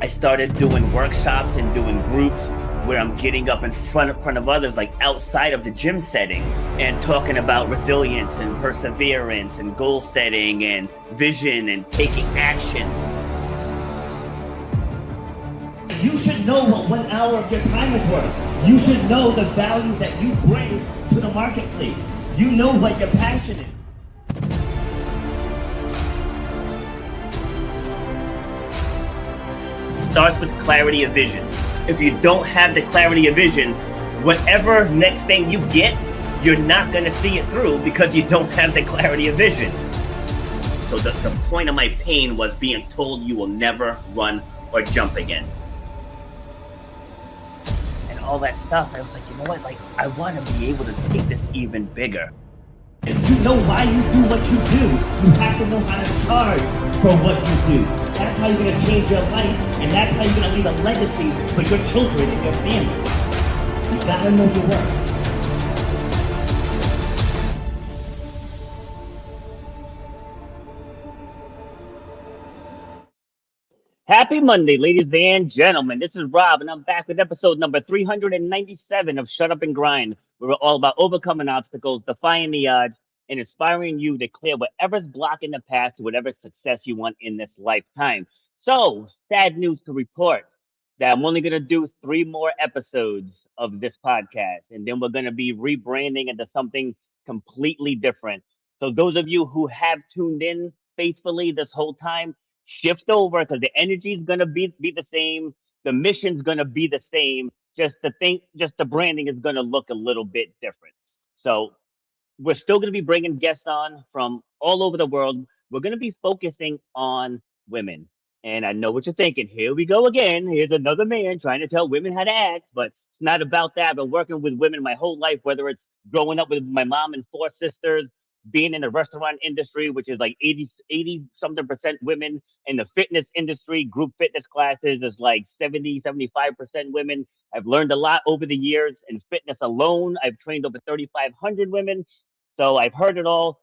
I started doing workshops and doing groups where I'm getting up in front of others, like outside of the gym setting, and talking about resilience and perseverance and goal setting and vision and taking action. You should know what 1 hour of your time is worth. You should know the value that you bring to the marketplace. You know what your passion is. Starts with clarity of vision. If you don't have the clarity of vision, whatever next thing you get, you're not going to see it through because you don't have the clarity of vision. So the point of my pain was being told you will never run or jump again. And all that stuff, I was like, you know what? Like, I want to be able to take this even bigger. If you know why you do what you do, you have to know how to charge for what you do. That's how you're going to change your life, and that's how you're going to leave a legacy for your children and your family. You got to know your worth. Happy Monday, ladies and gentlemen. This is Rob, and I'm back with episode number 397 of Shut Up and Grind, where we're all about overcoming obstacles, defying the odds, and inspiring you to clear whatever's blocking the path to whatever success you want in this lifetime. So, sad news to report that I'm only going to do 3 more episodes of this podcast, and then we're going to be rebranding into something completely different. So, those of you who have tuned in faithfully this whole time, shift over because the energy is going to be the same. The mission's going to be the same. Just the branding is going to look a little bit different. So, we're still going to be bringing guests on from all over the world. We're going to be focusing on women. And I know what you're thinking. Here we go again. Here's another man trying to tell women how to act, but it's not about that. I've been working with women my whole life, whether it's growing up with my mom and 4 sisters, being in the restaurant industry, which is like 80 something percent women, in the fitness industry, group fitness classes is like 75% women. I've learned a lot over the years in fitness alone. I've trained over 3,500 women. So I've heard it all,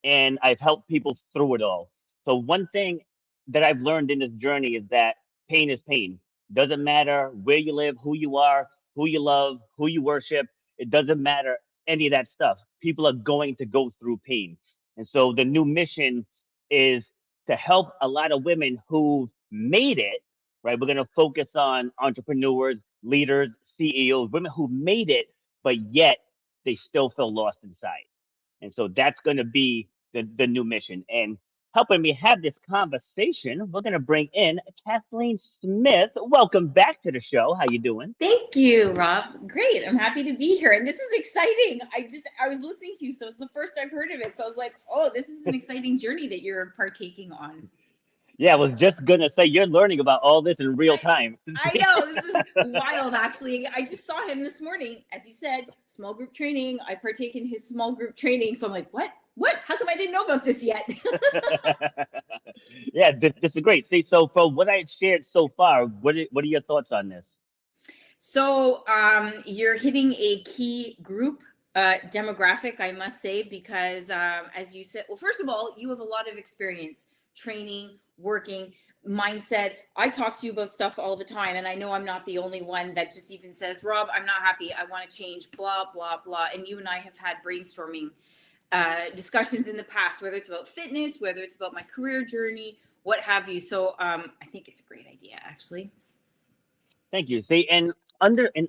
and I've helped people through it all. So one thing that I've learned in this journey is that pain is pain. Doesn't matter where you live, who you are, who you love, who you worship. It doesn't matter any of that stuff. People are going to go through pain. And so the new mission is to help a lot of women who made it, right? We're going to focus on entrepreneurs, leaders, CEOs, women who made it, but yet they still feel lost inside. And so that's going to be the new mission. And helping me have this conversation, we're going to bring in Kathleen Smith. Welcome back to the show. How you doing? Thank you, Rob. Great. I'm happy to be here. And this is exciting. I was listening to you, so it's the first I've heard of it. So I was like, oh, this is an exciting journey that you're partaking on. Yeah, I was just going to say, you're learning about all this in real time. I know. This is wild, actually. I just saw him this morning. As he said, small group training. I partake in his small group training. So I'm like, what? How come I didn't know about this yet? Yeah, this is great. See, so for what I shared so far, what are your thoughts on this? So you're hitting a key group demographic, I must say, because as you said, well, first of all, you have a lot of experience training, working, mindset. I talk to you about stuff all the time, and I know I'm not the only one that just even says, Rob, I'm not happy. I want to change, blah, blah, blah. And you and I have had brainstorming discussions in the past, whether it's about fitness, whether it's about my career journey, what have you. So I think it's a great idea, actually. Thank you. See, and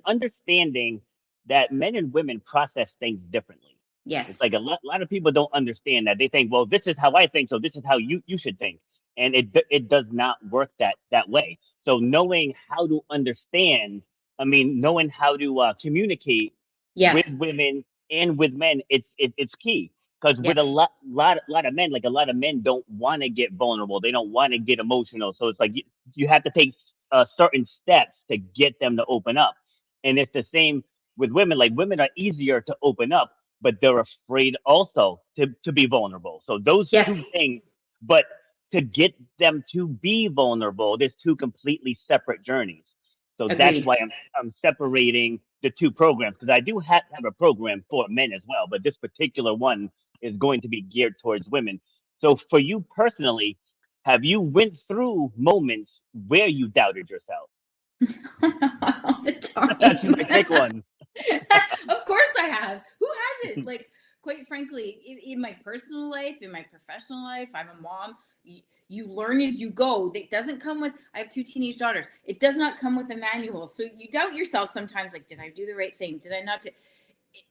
understanding that men and women process things differently. Yes. It's like a lot of people don't understand that. They think, well, this is how I think, so this is how you should think. And it does not work that way. So knowing how to understand, knowing how to communicate with women and with men, it's key. Because with a lot of men, like a lot of men don't want to get vulnerable. They don't want to get emotional. So it's like you have to take certain steps to get them to open up. And it's the same with women. Like women are easier to open up, but they're afraid also to be vulnerable. So those two things, but to get them to be vulnerable, there's 2 completely separate journeys. So Agreed. That's why I'm separating the 2 programs, because I do have a program for men as well, but this particular one is going to be geared towards women. So for you personally, Have you went through moments where you doubted yourself? All the That's time. my quick one. Of course I have. Who hasn't? Like, quite frankly, in my personal life, in my professional life, I'm a mom. You learn as you go. It doesn't come with, I have two teenage daughters. It does not come with a manual. So you doubt yourself sometimes, like, did I do the right thing? Did I not?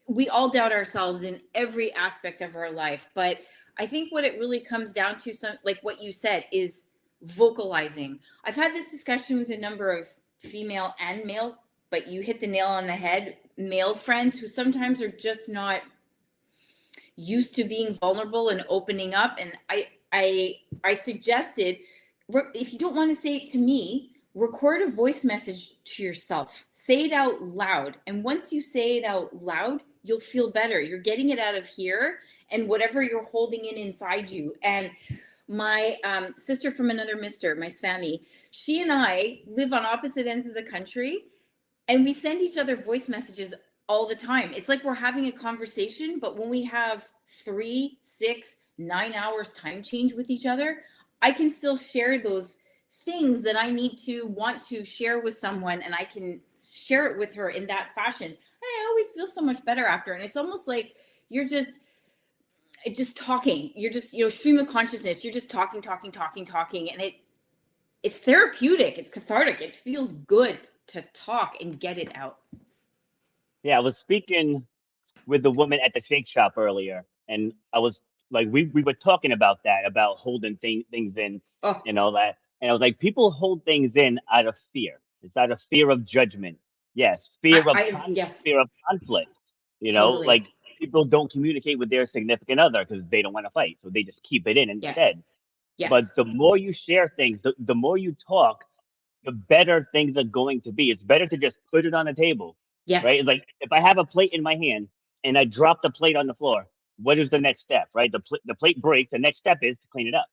We all doubt ourselves in every aspect of our life. But I think what it really comes down to, some like what you said, is vocalizing. I've had this discussion with a number of female and male, but you hit the nail on the head, male friends who sometimes are just not used to being vulnerable and opening up. And I suggested, if you don't want to say it to me, record a voice message to yourself, say it out loud. And once you say it out loud, you'll feel better. You're getting it out of here and whatever you're holding in inside you. And my sister from another mister, my Svami, she and I live on opposite ends of the country, and we send each other voice messages all the time. It's like we're having a conversation, but when we have 3, 6, 9 hours time change with each other, I can still share those things that I need to want to share with someone, and I can share it with her in that fashion. And I always feel so much better after. And it's almost like you're just talking. You're just, stream of consciousness. You're just talking. And it's therapeutic. It's cathartic. It feels good to talk and get it out. Yeah, I was speaking with the woman at the shake shop earlier, and I was like, we were talking about that, about holding things in, Oh, and all that. And I was like, people hold things in out of fear. It's out of fear of judgment. Yes, yes, fear of conflict. totally. Like people don't communicate with their significant other because they don't want to fight, so they just keep it in Yes, instead. yes, But the more you share things, the more you talk, the better things are going to be. It's better to just put it on the table, yes. right? It's like if I have a plate in my hand and I drop the plate on the floor, what is the next step, right? The plate breaks. The next step is to clean it up,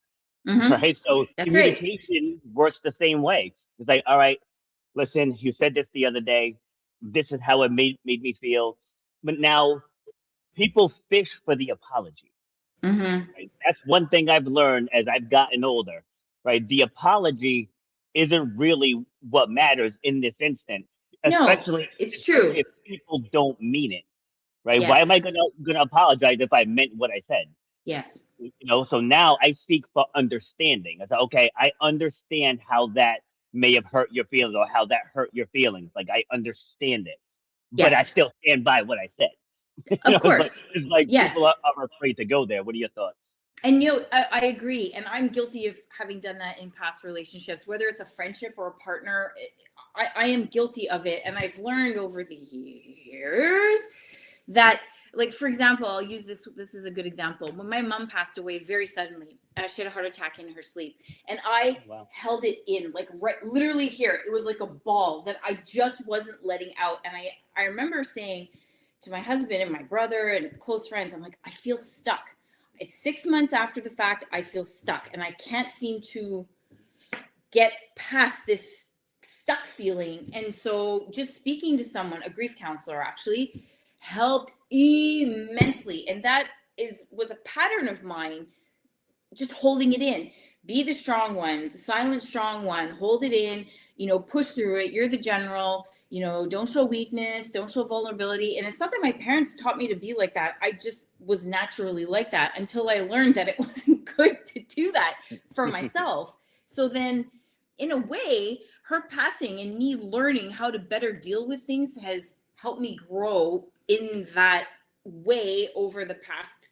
Mm-hmm. right? So That's right. communication works the same way. It's like, all right, listen, you said this the other day. This is how it made me feel. But now people fish for the apology. Mm-hmm. Right? That's one thing I've learned as I've gotten older, right? The apology isn't really what matters in this instant, No, especially it's especially true. if people don't mean it, right? Why am Yes, I gonna apologize if I meant what I said? yes, So now I seek for understanding. I say, okay, I understand how that may have hurt your feelings or how that hurt your feelings. Like I understand it, but I yes. still stand by what I said. Of course. It's like people Yes. are afraid to go there. What are your thoughts? And I agree. And I'm guilty of having done that in past relationships, whether it's a friendship or a partner. I am guilty of it. And I've learned over the years that, like, for example, I'll use this. This is a good example. When my mom passed away very suddenly, she had a heart attack in her sleep. And I Wow. held it in, like, right, literally here. It was like a ball that I just wasn't letting out. And I remember saying to my husband and my brother and close friends, I'm like, I feel stuck. It's 6 months after the fact. I feel stuck and I can't seem to get past this stuck feeling. And so just speaking to someone, a grief counselor actually, helped immensely. And that was a pattern of mine, just holding it in. Be the strong one, the silent strong one, hold it in, push through it. You're the general, don't show weakness, don't show vulnerability. And it's not that my parents taught me to be like that. I just was naturally like that until I learned that it wasn't good to do that for myself. So then, in a way, her passing and me learning how to better deal with things has helped me grow in that way over the past,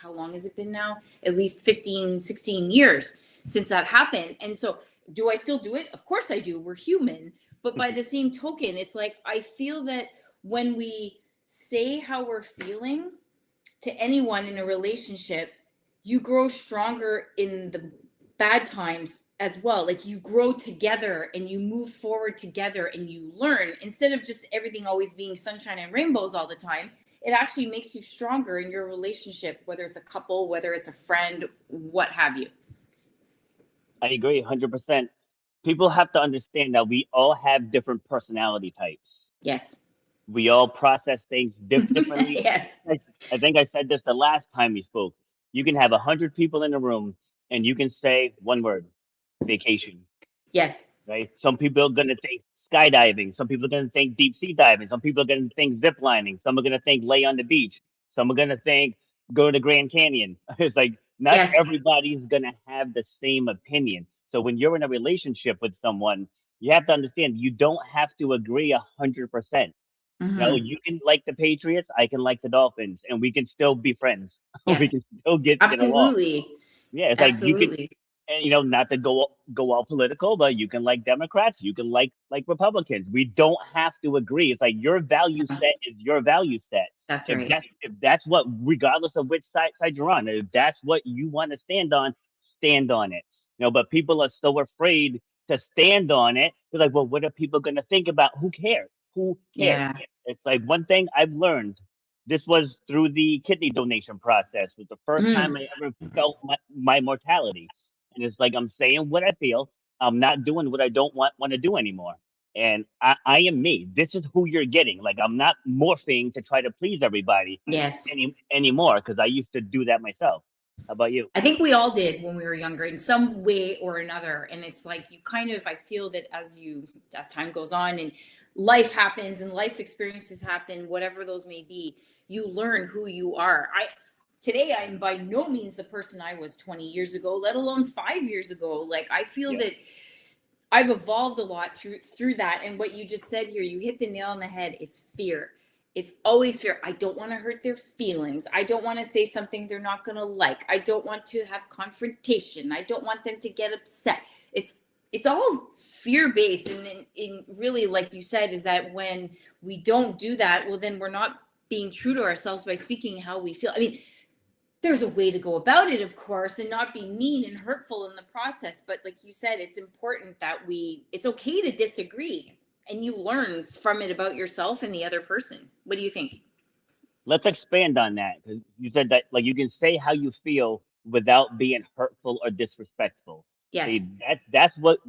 how long has it been now? At least 15, 16 years since that happened. And so, do I still do it? Of course I do. We're human. But by the same token, it's like I feel that when we say how we're feeling to anyone in a relationship, you grow stronger in the bad times as well. Like you grow together and you move forward together and you learn, instead of just everything always being sunshine and rainbows all the time. It actually makes you stronger in your relationship, whether it's a couple, whether it's a friend, what have you. I agree 100%. People have to understand that we all have different personality types. Yes. We all process things differently. Yes. I think I said this the last time we spoke. You can have 100 people in the room, and you can say one word: vacation. Yes. Right? Some people are going to think skydiving. Some people are going to think deep sea diving. Some people are going to think zip lining. Some are going to think lay on the beach. Some are going to think go to Grand Canyon. It's like not Yes. everybody's going to have the same opinion. So when you're in a relationship with someone, you have to understand you don't have to agree 100%. You know, Hmm. you can like the Patriots, I can like the Dolphins, and we can still be friends. We Yes. can still get along. Absolutely. Yeah, it's like you can, Absolutely. and not to go all political, but you can like Democrats, you can like Republicans. We don't have to agree. It's like your value No, set is your value set. that's If right. that's what, regardless of which side you're on, if that's what you want to stand on it. But people are so afraid to stand on it. They're like, well, what are people going to think about? Who cares? Who cares? Yeah. It's like one thing I've learned. This was through the kidney donation process. Was the first time Mhm. I ever felt my mortality. And it's like I'm saying what I feel. I'm not doing what I don't want to do anymore. And I am me. This is who you're getting. Like I'm not morphing to try to please everybody Yes. anymore because I used to do that myself. How about you? I think we all did when we were younger in some way or another. And it's like you kind of, I feel that as time goes on and life happens and life experiences happen, whatever those may be, you learn who you are. Today I'm by no means the person I was 20 years ago, let alone 5 years ago. Like I feel Yeah. that I've evolved a lot through that. And what you just said here, you hit the nail on the head. It's fear. It's always fear. I don't want to hurt their feelings. I don't want to say something they're not going to like. I don't want to have confrontation. I don't want them to get upset. It's all fear based, and in really, like you said, is that when we don't do that, well, then we're not being true to ourselves by speaking how we feel. I mean, there's a way to go about it, of course, and not be mean and hurtful in the process. But like you said, it's important that it's okay to disagree and you learn from it about yourself and the other person. What do you think? Let's expand on that because you said that like you can say how you feel without being hurtful or disrespectful. Yes. See, that's what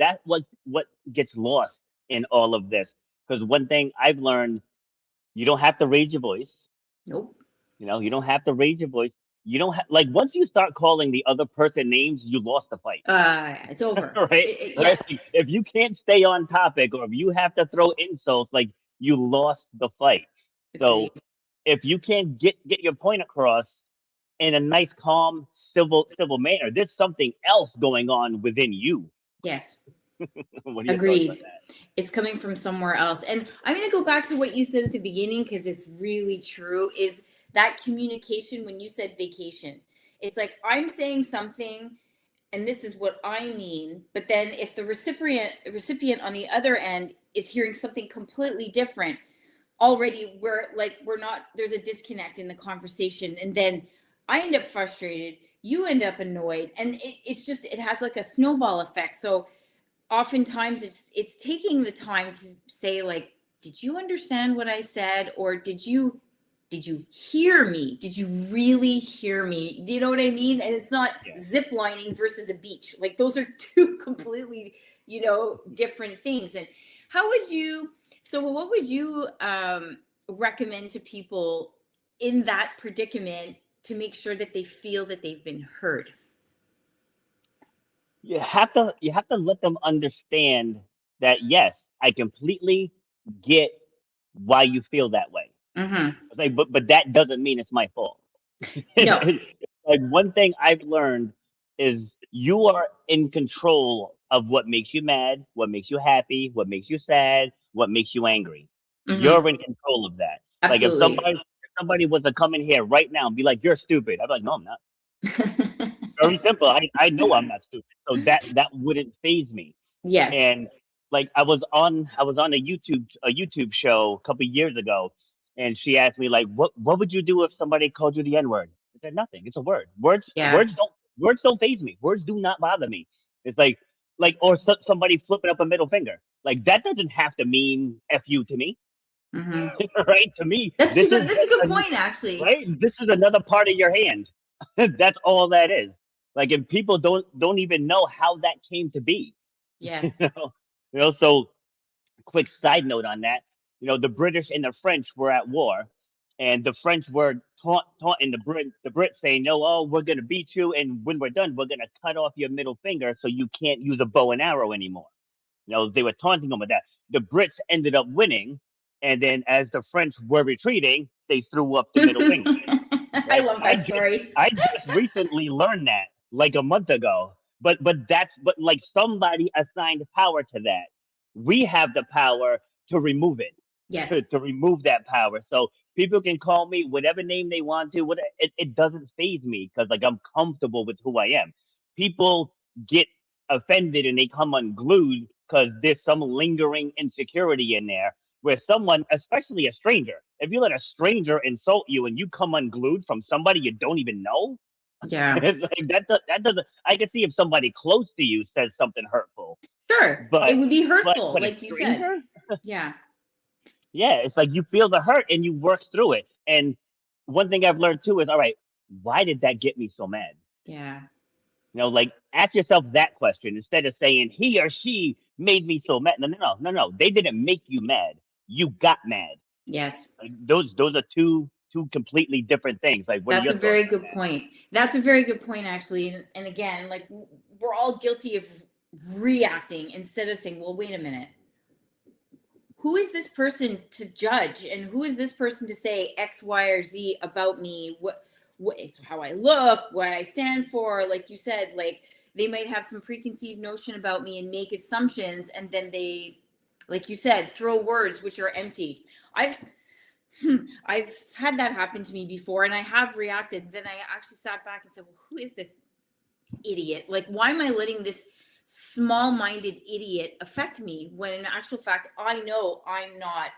gets lost in all of this. Because one thing I've learned, you don't have to raise your voice. Nope. You don't have to raise your voice. You don't have like once you start calling the other person names, you lost the fight. It's over. Right? Yeah. Right? Like, if you can't stay on topic or if you have to throw insults, like you lost the fight. Agreed. So if you can't get your point across in a nice, calm, civil manner, there's something else going on within you. Yes. What are your thoughts on Agreed. It's coming from somewhere else. And I'm going to go back to what you said at the beginning because it's really true is that communication when you said vacation. It's like I'm saying something and this is what I mean, but then if the recipient on the other end is hearing something completely different, already we're not there's a disconnect in the conversation and then I end up frustrated, you end up annoyed, and it's just it has like a snowball effect. So oftentimes it's taking the time to say like, did you understand what I said, or did you hear me? Did you really hear me? Do you know what I mean? And it's not that? zip lining versus a beach. Like those are two completely, different things. And how would you so what would you recommend to people in that predicament to make sure that they feel that they've been heard? You have to let them understand that yes, I completely get why you feel that way. Mm-hmm. It's like, but that doesn't mean it's my fault. No. Like one thing I've learned is you are in control of what makes you mad, what makes you happy, what makes you sad, what makes you angry. Mm-hmm. You're in control of that. Like if Absolutely. somebody was to come in here right now and be like, "You're stupid," I'd be like, "No, I'm not." Very simple. I know I'm not stupid, so that wouldn't phase me. Yes. And like I was on a YouTube show a couple years ago, and she asked me like, what would you do if somebody called you the N word? I said nothing. It's a word. Words Yeah. words don't phase me. Words do not bother me. It's like or somebody flipping up a middle finger. Like that doesn't have to mean f you to me, Hmm. right? To me, That's this a is good. That's a just good point, actually. right. This is another part of your hand. That's all that is. Like, and people don't even know how that came to be. You Yes. know, so quick side note on that. The British and the French were at war, and the French were taunting the Brits saying, no, oh, we're gonna beat you, and when we're done, we're gonna cut off your middle finger so you can't use a bow and arrow anymore. They were taunting them with that. The Brits ended up winning, and then as the French were retreating, they threw up the middle finger. I Right? love that story. I just recently learned that like a month ago. But like somebody assigned power to that. We have the power to remove it, Yes. to remove that power. So people can call me whatever name they want to. It doesn't phase me because like I'm comfortable with who I am. People get offended and they come unglued because there's some lingering insecurity in there where someone, especially a stranger, if you let a stranger insult you and you come unglued from somebody you don't even know, Yeah. it's like that doesn't. I can see if somebody close to you says something hurtful, Sure. but It would be hurtful, but a like you said. stranger, Yeah. yeah, it's like you feel the hurt and you work through it. And one thing I've learned too is, all right, why did that get me so mad? Yeah. Like ask yourself that question instead of saying he or she made me so mad. No. They didn't make you mad. You got mad. Yes. Like those are two completely different things. Like, what are That's your a thoughts very on good point. That's a very good point, actually. And again, like we're all guilty of reacting instead of saying, well, wait a minute. Who is this person to judge? And who is this person to say X, Y, or Z about me? What is how I look, what I stand for? Like you said, like they might have some preconceived notion about me and make assumptions. And then they, like you said, throw words which are empty. I've I've had that happen to me before and I have reacted. Then I actually sat back and said, well, who is this idiot? Like, why am I letting this small-minded idiot affect me when in actual fact, I know I'm not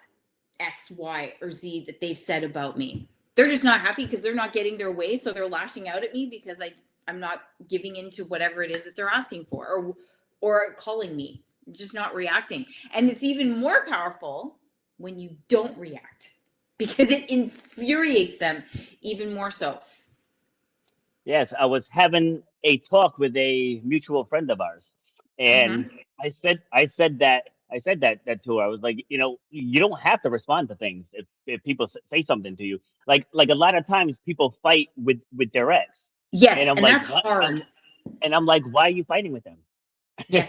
X, Y, or Z that they've said about me. They're just not happy because they're not getting their way. So they're lashing out at me because I'm not giving into whatever it is that they're asking for or calling me, just not reacting. And it's even more powerful when you don't react because it infuriates them even more so. Yes, I was having a talk with a mutual friend of ours, and Mm-hmm. I said that to her. I was like, you don't have to respond to things if people say something to you. Like a lot of times people fight with their ex, and Yes, I'm and like, that's what? hard. And I'm like, why are you fighting with them? Yes,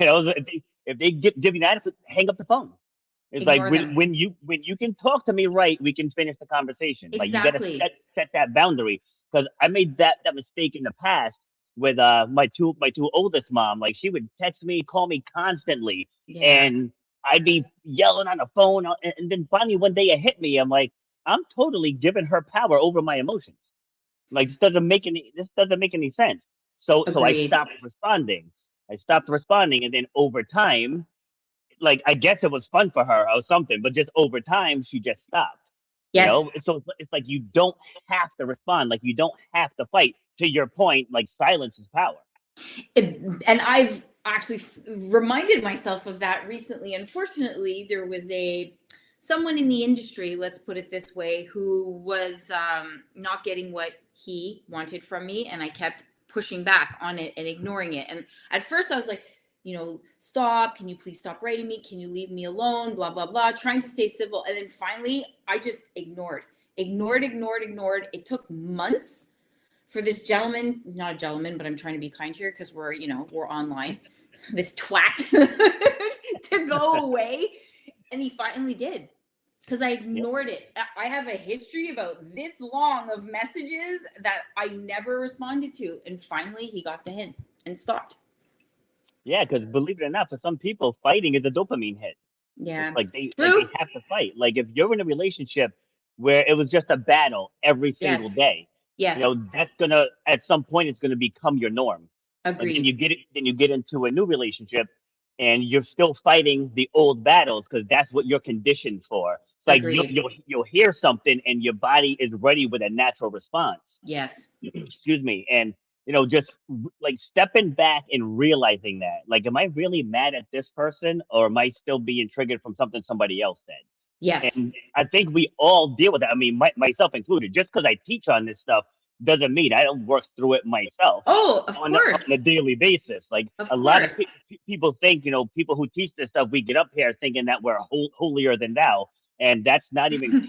If they give you that, hang up the phone. It's like ignore them. when you can talk to me right, we can finish the conversation. Like you got to Exactly. set that boundary because I made that mistake in the past with my two oldest mom. Like she would text me, call me constantly, Yeah. and I'd be yelling on the phone, and then finally one day it hit me. I'm like, I'm totally giving her power over my emotions. Like this doesn't make any sense. So I Agreed. stopped responding. And then over time, like I guess it was fun for her or something, but just over time she just stopped. Yes. So it's like you don't have to respond, like you don't have to fight. To your point, like silence is power. And I've actually reminded myself of that recently. Unfortunately, there was a someone in the industry, let's put it this way, who was not getting what he wanted from me, and I kept pushing back on it and ignoring it. And at first, I was like, stop. Can you please stop writing me? Can you leave me alone? Blah blah blah. Trying to stay civil, and then finally, I just ignored. It took months for this gentleman, not a gentleman, but I'm trying to be kind here because we're online, this twat to go away. And he finally did because I Yeah. ignored it. I have a history about this long of messages that I never responded to. And finally he got the hint and stopped. Yeah, because believe it or not, for some people, fighting is a dopamine hit. It's Yeah. like they True. have to fight. Like if you're in a relationship where it was just a battle every single Yes. day, Yes. that's gonna at some point it's gonna become your norm. And then Agreed. you get into a new relationship and you're still fighting the old battles because that's what you're conditioned for. It's like Agreed. you'll hear something and your body is ready with a natural response. Yes. Excuse me. And just like stepping back and realizing that, like, am I really mad at this person or am I still being triggered from something somebody else said? Yes. And I think we all deal with that. I mean, myself included. Just because I teach on this stuff doesn't mean I don't work through it myself Oh, of on a course. daily basis. Like Of a lot of course. people think, people who teach this stuff, we get up here thinking that we're holier than thou. and that's not even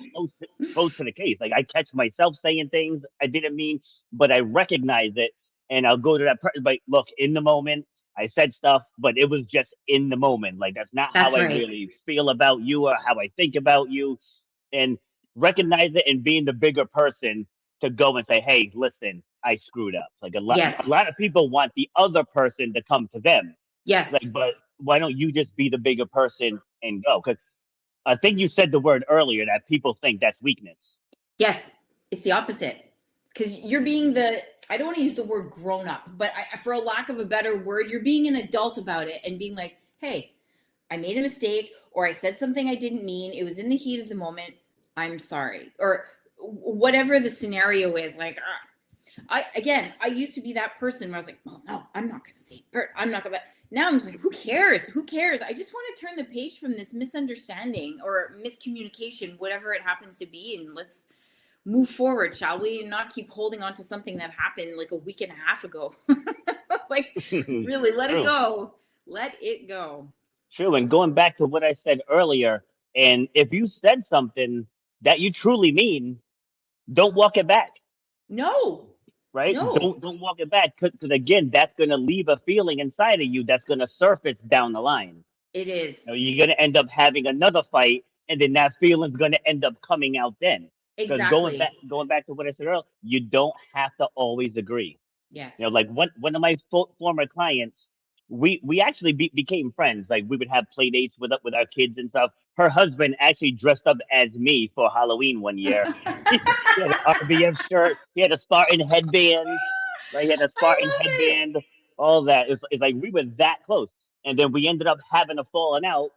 close to the case. Like I catch myself saying things I didn't mean, but I recognize it, and I'll go to that person. Like, look, in the moment, I said stuff, but it was just in the moment. Like that's not how That's I right. really feel about you or how I think about you, and recognize it and being the bigger person to go and say, hey, listen, I screwed up. Like a Yes. lot of people want the other person to come to them. Yes. Like, but why don't you just be the bigger person and go? Because I think you said the word earlier that people think that's weakness. Yes. It's the opposite. Because you're being the, I don't want to use the word grown up, but for a lack of a better word, you're being an adult about it and being like, hey, I made a mistake or I said something I didn't mean. It was in the heat of the moment. I'm sorry. Or whatever the scenario is. Like, I used to be that person where I was like, well, no, I'm not going to say Bert. I'm not going to. Now I'm just like, who cares? Who cares? I just want to turn the page from this misunderstanding or miscommunication, whatever it happens to be, and let's move forward, shall we? And not keep holding on to something that happened like a week and a half ago. Like, really, let it True, go. Let it go. true. And going back to what I said earlier, and if you said something that you truly mean, don't walk it back. No, Right? no, Don't walk it back because again, that's going to leave a feeling inside of you that's going to surface down the line. it You know, is. you're going to end up having another fight, and then that feeling's going to end up coming out then. Because Exactly. going back to what I said earlier, you don't have to always agree. You Yes. know, like one of my former clients, we actually became friends. Like we would have play dates with our kids and stuff. Her husband actually dressed up as me for Halloween one year. He had an RBF shirt. He had a Spartan headband. Like he had a I Spartan love it. headband. All that. It's like we were that close, and then we ended up having a falling out.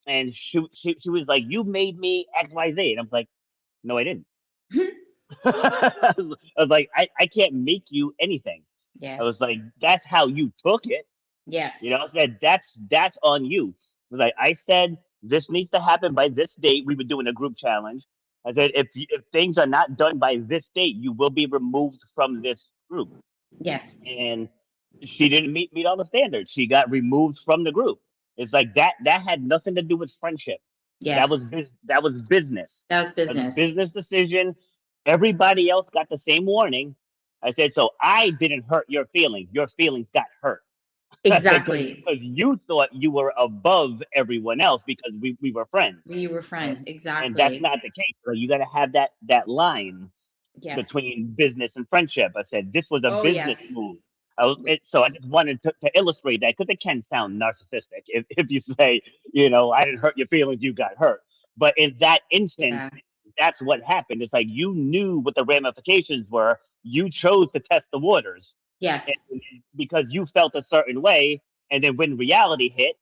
And she was like, "You made me X Y Z," and I'm like, "No, I didn't." I was like, I can't make you anything. I Yes. was like, that's how you took it. You Yes. know, I said that's on you. I was like, I said this needs to happen by this date. We were doing a group challenge. I said if things are not done by this date, you will be removed from this group. Yes. And she didn't meet all the standards. She got removed from the group. It's like that had nothing to do with friendship. Yes. That was business. That was That was a business. business decision. Everybody else got the same warning. I said, so I didn't hurt your feelings. Your feelings got hurt. I said, because Exactly. you thought you were above everyone else because we were friends. We were friends. And that's Exactly. not the case. So you got to have that line Yes. between business and friendship. I said this was a Oh, business yes. move. So I just wanted to illustrate that because it can sound narcissistic if you say, you know, I didn't hurt your feelings, you got hurt. But in that instance, Yeah. that's what happened. It's like you knew what the ramifications were. You chose to test the waters Yes. and because you felt a certain way. And then when reality hit,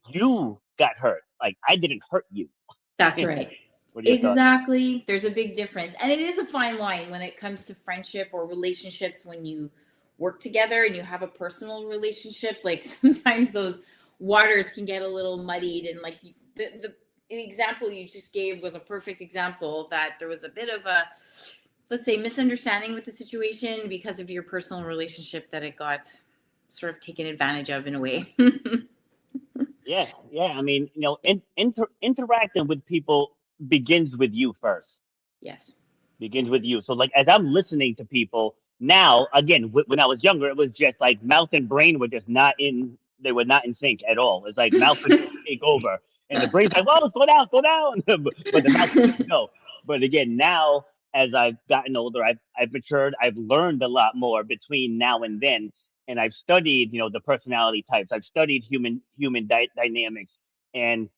you got hurt. Like I didn't hurt you. That's right. What are your thoughts? Exactly. There's a big difference. And it is a fine line when it comes to friendship or relationships when you work together and you have a personal relationship. Like sometimes those waters can get a little muddied. And like the example you just gave was a perfect example that there was a bit of a, let's say, misunderstanding with the situation because of your personal relationship that it got sort of taken advantage of in a way. Yeah, yeah. I mean, you know, interacting with people begins with you first. Yes. Begins with you. So, like, as I'm listening to people now, again, when I was younger, it was just like mouth and brain were just not in. They were not in sync at all. It's like mouth would just take over, and the brain's like, "Whoa, slow down, slow down," but the mouth would just go. But again, now as I've gotten older, I've matured. I've learned a lot more between now and then, and I've studied, you know, the personality types. I've studied human dynamics and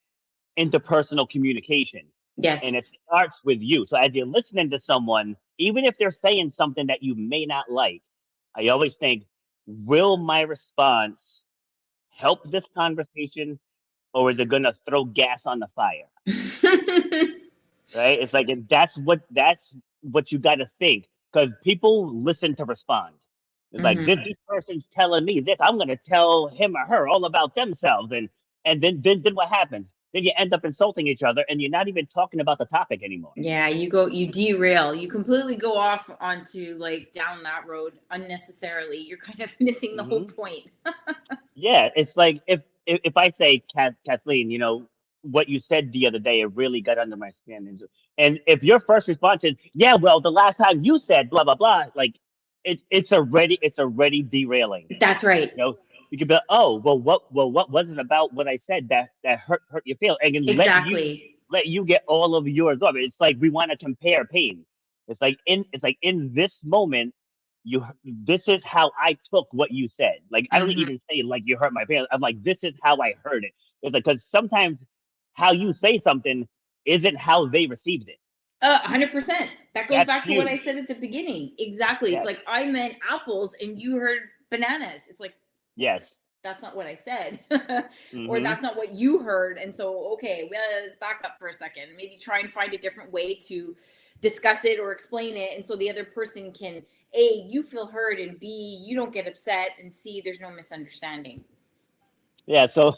interpersonal communication. Yes. And it starts with you. So as you're listening to someone, even if they're saying something that you may not like, I always think, will my response help this conversation or is it going to throw gas on the fire? Right? It's like that's what you got to think because people listen to respond. It's like Hmm. this person's telling me this. I'm going to tell him or her all about themselves, and then what happens? Then you end up insulting each other, and you're not even talking about the topic anymore. Yeah, you derail. You completely go off onto like down that road unnecessarily. You're kind of missing the whole Hmm. point. Yeah, it's like if I say Kathleen, you know, what you said the other day. It really got under my skin. And if your first response is, "Yeah, well, the last time you said blah blah blah," like it's already derailing. That's right. You know, you could be like, "Oh, what was it about what I said that hurt your feelings?" And can Exactly. let you get all of yours off. It's like we want to compare pain. It's like in this moment, this is how I took what you said. Like I don't Hmm. even say like you hurt my feelings. I'm like, this is how I heard it. It's like because sometimes how you say something isn't how they received it. 100%. That goes That's back to what I huge. said at the beginning. Exactly. It's Yes. like I meant apples and you heard bananas. It's like, well, Yes. that's not what I said. Or Hmm. that's not what you heard. And so, okay, well, let's back up for a second. Maybe try and find a different way to discuss it or explain it. And so the other person can, A, you feel heard, and B, you don't get upset, and C, there's no misunderstanding. Yeah. So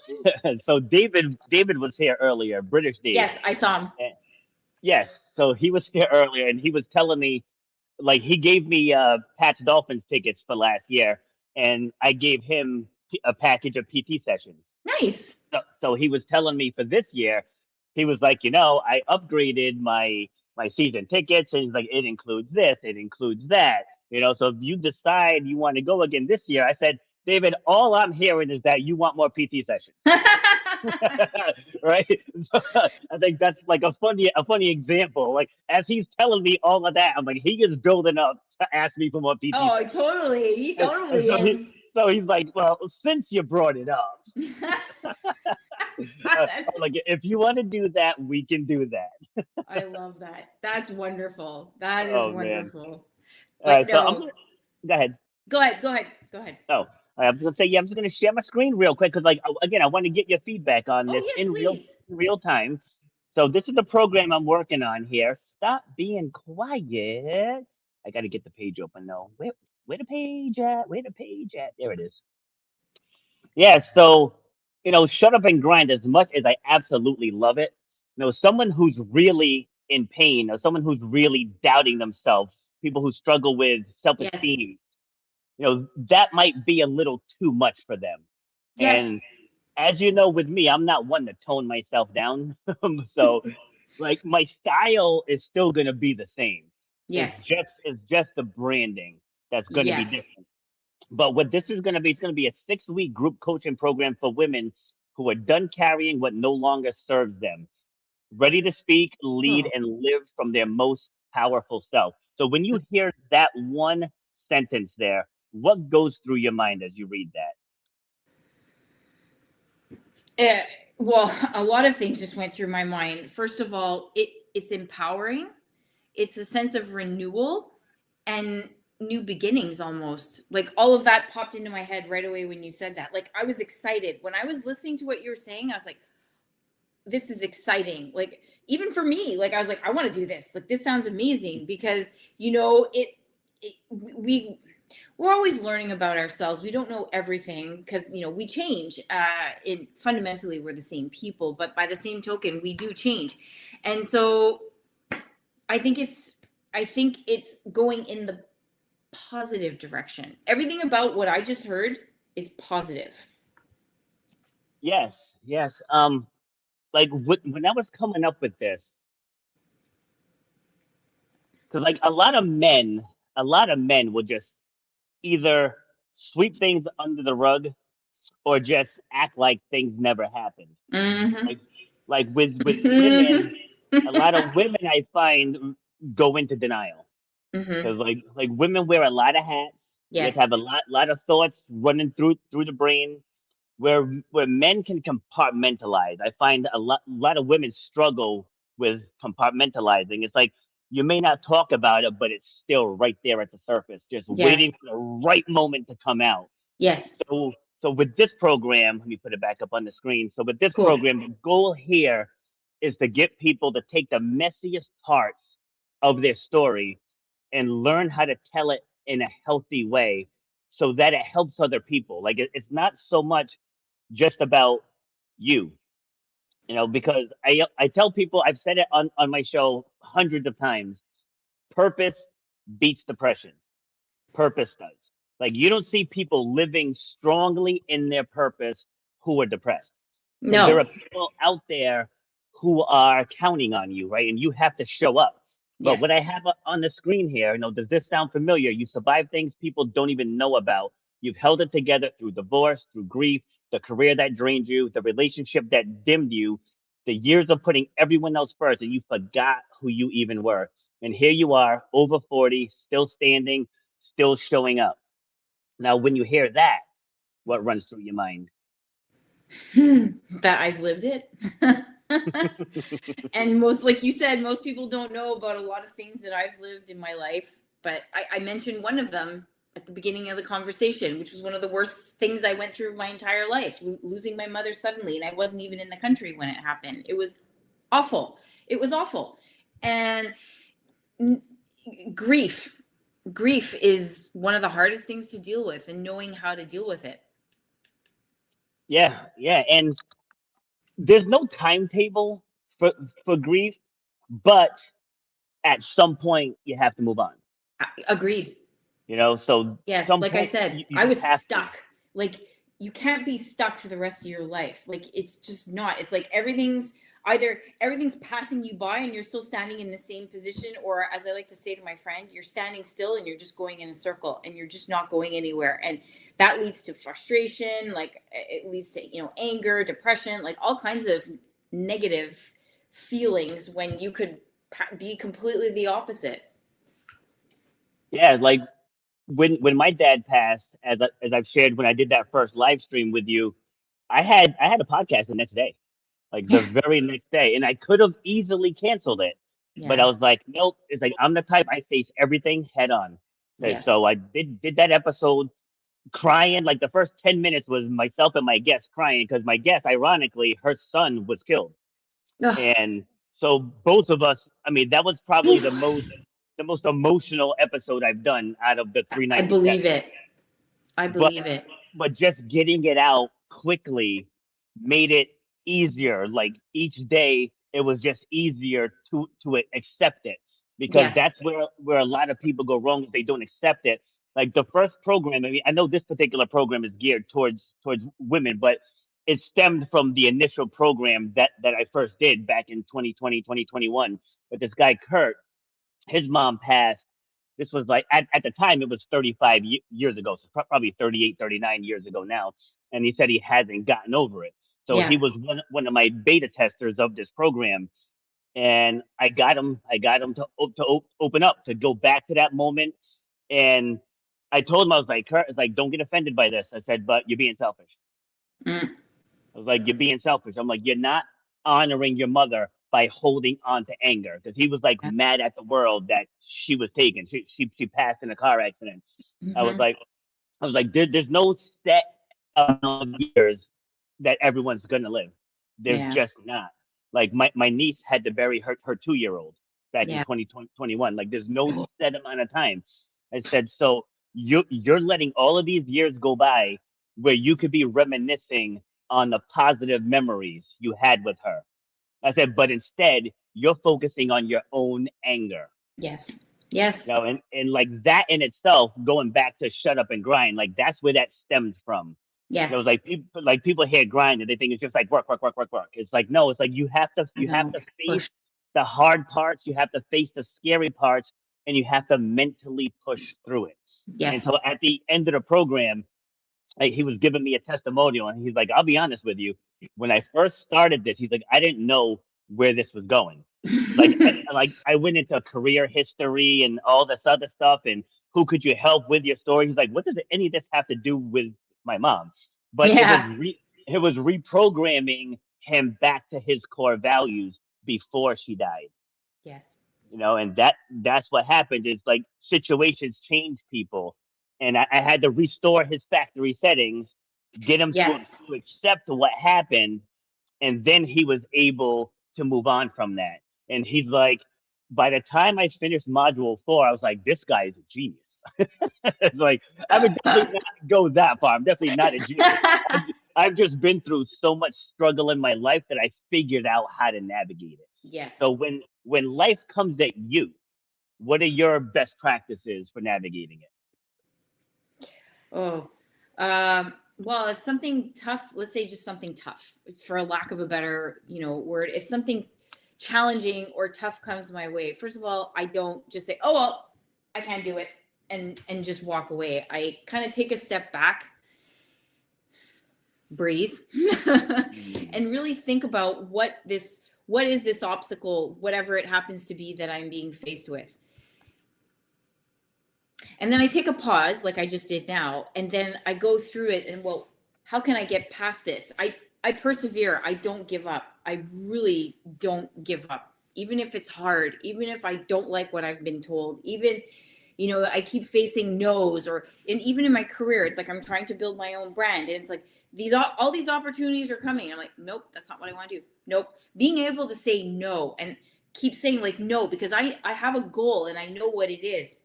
so David was here earlier, British Dave. Yes, I saw him. And yes. So he was here earlier, and he was telling me like he gave me Pat's Dolphins tickets for last year, and I gave him a package of PT sessions. Nice. So he was telling me for this year, he was like, I upgraded my season tickets, and he's like, it includes this, it includes that. So if you decide you want to go again this year, I said, David, all I'm hearing is that you want more PT sessions. Right? So I think that's like a funny example. Like as he's telling me all of that, I'm like, he is building up to ask me for more PT Oh, sessions. totally. He And totally so is. he's like, well, since you brought it up, That's, I'm like, if you want to do that, we can do that. I love that. That's wonderful. That is Oh man. wonderful. All But right, so no, go ahead. go ahead. Go ahead. Go ahead. Oh, I was gonna say, yeah, I'm just gonna share my screen real quick because, like, again, I want to get your feedback on Oh, this yes, in real please. real time. So this is the program I'm working on here. Stop being quiet. I got to get the page open though. Where the page at? Where the page at? There it is. Yeah. So shut up and grind. As much as I absolutely love it, someone who's really in pain or someone who's really doubting themselves, people who struggle with Yes. self-esteem, that might be a little too much for them. Yes. And as you know, with me, I'm not one to tone myself down. So, like, my style is still going to be the same. Yes. It's just the branding that's going to be Yes. different. But what this is going to be, it's going to be a 6-week group coaching program for women who are done carrying what no longer serves them, ready to speak, lead, Oh. and live from their most powerful self. So when you hear that one sentence there, what goes through your mind as you read that? Uh, well, a lot of things just went through my mind. First of all, it's empowering. It's a sense of renewal and new beginnings almost. Like all of that popped into my head right away when you said that. Like I was excited. When I was listening to what you were saying, I was like, this is exciting. Like even for me, like I was like, I want to do this. Like this sounds amazing because it we're always learning about ourselves. We don't know everything because we change. It fundamentally we're the same people, but by the same token, we do change. And so I think it's I think it's going in the positive direction. Everything about what I just heard is positive. Yes, yes. Like when I was coming up with this, because like a lot of men will just either sweep things under the rug or just act like things never happened. Hmm. Like with women, a lot of women I find go into denial Hmm. because like women wear a lot of hats. You have to Yes. have a lot of thoughts running through the brain. Where men can compartmentalize, I find a lot of women struggle with compartmentalizing. It's like you may not talk about it, but it's still right there at the surface, just Yes. waiting for the right moment to come out. Yes. So with this program, let me put it back up on the screen. So with this Cool. program, the goal here is to get people to take the messiest parts of their story and learn how to tell it in a healthy way so that it helps other people. Like it's not so much just about you, because I tell people, I've said it on my show hundreds of times, purpose beats depression. Purpose does. Like you don't see people living strongly in their purpose who are depressed. because there are No. people out there who are counting on you, right? And you have to show up. But what Yes. I have on the screen here, does this sound familiar? You survived things people don't even know about. You've held it together through divorce, through grief, the career that drained you, the relationship that dimmed you, the years of putting everyone else first, and you forgot who you even were. And here you are, over 40, still standing, still showing up. Now, when you hear that, what runs through your mind? That I've lived it. And most, like you said, most people don't know about a lot of things that I've lived in my life. But I mentioned one of them at the beginning of the conversation, which was one of the worst things I went through my entire life, losing my mother suddenly. And I wasn't even in the country when it happened. It was awful. It was awful. And grief, grief is one of the hardest things to deal with, and knowing how to deal with it. Yeah, yeah. And there's no timetable for grief, but at some point you have to move on. Agreed. So Yes, some like I point said, you I just was have to. stuck. Like, you can't be stuck for the rest of your life. Like, it's just not. It's like everything's passing you by and you're still standing in the same position, or as I like to say to my friend, you're standing still and you're just going in a circle and you're just not going anywhere. And that leads to frustration, like it leads to, anger, depression, like all kinds of negative feelings when you could be completely the opposite. Yeah, like when my dad passed, as I've shared when I did that first live stream with you, I had a podcast the next day, like the Yeah. very next day, and I could have easily canceled it, but I Yeah. was like, nope. It's like I'm the type, I face everything head on. So, Yes. so I did that episode, crying. Like the first 10 minutes was myself and my guest crying because my guest, ironically, her son was killed, Ugh. and so both of us. I mean, that was probably the most emotional episode I've done out of the I believe 397. it. I But believe it. just getting it out quickly made it easier. Like each day, it was just easier to accept it, because Yes. that's where a lot of people go wrong, if they don't accept it. Like the first program, I mean, I know this particular program is geared towards women, but it stemmed from the initial program that I first did back in 2020, 2021 with this guy Kurt. His mom passed. This was like at the time it was 35 years ago, so probably 38, 39 years ago now. And he said he hasn't gotten over it. So he Yeah. was one of my beta testers of this program, and I got him to open up, to go back to that moment. And I told him, I was like, Kurt, it's like, don't get offended by this. I said, but you're being selfish. Mm. I was like, you're being selfish. I'm like, you're not honoring your mother by holding on to anger, because he was like Yeah. mad at the world that she was taken. She passed in a car accident. I was Mm-hmm. like, there's no set amount of years that everyone's gonna live. There's Yeah. just not. Like my niece had to bury her 2 year old back in Yeah. 2021. Like there's no set amount of time. I said, so you're letting all of these years go by where you could be reminiscing on the positive memories you had with her. I said, but instead you're focusing on your own anger. Yes. Yes. And like that in itself, going back to shut up and grind, like that's where that stemmed from. Yes. People hear grind and they think it's just like work, work, work, work, work. It's like, no, it's like you have No. to Push. face the hard parts, you have to face the scary parts, and you have to mentally push through it. And Yes. so at the end of the program, he was giving me a testimonial, and he's like, I'll be honest with you, when I first started this, he's like, I didn't know where this was going. I went into career history and all this other stuff, and who could you help with your story. He's like, what does any of this have to do with my mom? But Yeah. it was reprogramming him back to his core values before she died. Yes. And that's what happened, is like situations change people. And I had to restore his factory settings, get him Yes. to accept what happened, and then he was able to move on from that. And he's like, by the time I finished module 4, I was like, this guy is a genius. It's like, I would definitely not go that far. I'm definitely not a genius. I've, I've just been through so much struggle in my life that I figured out how to navigate it. Yes. So when life comes at you, what are your best practices for navigating it? Oh. Well, if something tough, let's say just something tough, for a lack of a better, word, if something challenging or tough comes my way, first of all, I don't just say, "Oh well, I can't do it," and just walk away. I kind of take a step back, breathe, Mm. and really think about what is this obstacle, whatever it happens to be that I'm being faced with. And then I take a pause, like I just did now, and then I go through it and, well, how can I get past this? I persevere. I don't give up. I really don't give up. Even if it's hard, even if I don't like what I've been told, even, I keep facing no's, and even in my career, it's like I'm trying to build my own brand. And it's like all these opportunities are coming. And I'm like, nope, that's not what I want to do. Nope. Being able to say no and keep saying like no, because I have a goal and I know what it is,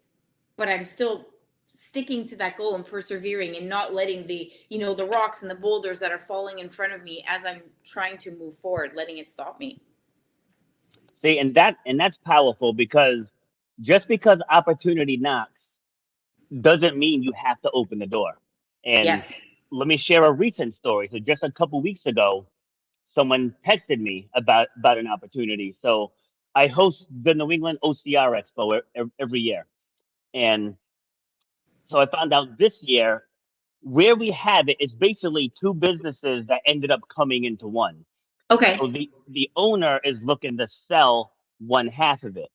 but I'm still sticking to that goal and persevering and not letting the rocks and the boulders that are falling in front of me as I'm trying to move forward, letting it stop me. See, and that's powerful because just because opportunity knocks doesn't mean you have to open the door. And Yes. let me share a recent story. So just a couple weeks ago, someone texted me about an opportunity. So I host the New England OCR Expo every year, and so I found out this year where we have it is basically two businesses that ended up coming into one. So Okay. the owner is looking to sell one half of it.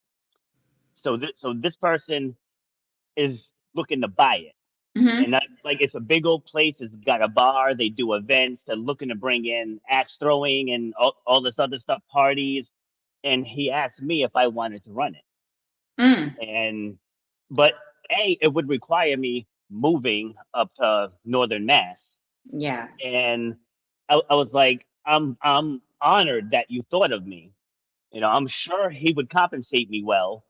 So this person is looking to buy it. And Mm-hmm. that, like, it's a big old place. It's got a bar. They do events. They're looking to bring in axe throwing and all this other stuff, parties. And he asked me if I wanted to run it. Mm. And but it would require me moving up to northern Mass. Yeah. And I was like, I'm honored that you thought of me. I'm sure he would compensate me well,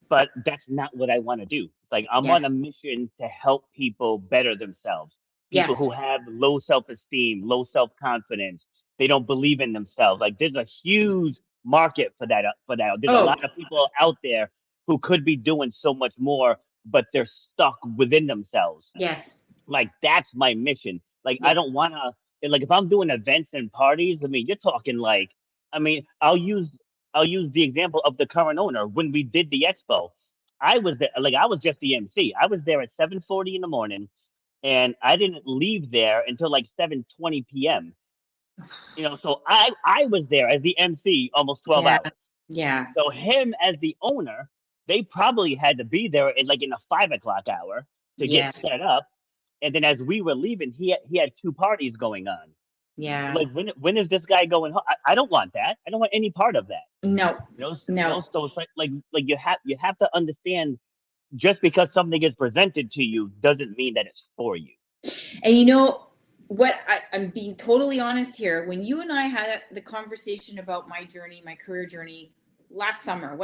but that's not what I want to do. It's like I'm on Yes. a mission to help people better themselves. People Yes. who have low self-esteem, low self-confidence, they don't believe in themselves. Like there's a huge market for that. There's a Oh, lot of people out there who could be doing so much more, but they're stuck within themselves. yes. Like that's my mission. Like I Yes. don't want to, like if I'm doing events and parties, I mean, you're talking like, I mean, I'll use the example of the current owner. When we did the expo, I was there, like I was just the MC. I was there at 7:40 in the morning, and I didn't leave there until like 7:20 p.m. So I was there as the MC almost 12 Yeah. hours. Yeah. So him as the owner, they probably had to be there in the 5 o'clock hour to get Yes. set up. And then as we were leaving, he had two parties going on. Yeah. Like when is this guy going home? I don't want that. I don't want any part of that. No. No. So it's like you have to understand just because something is presented to you doesn't mean that it's for you. And what, I'm being totally honest here. When you and I had the conversation about my journey, my career journey last summer,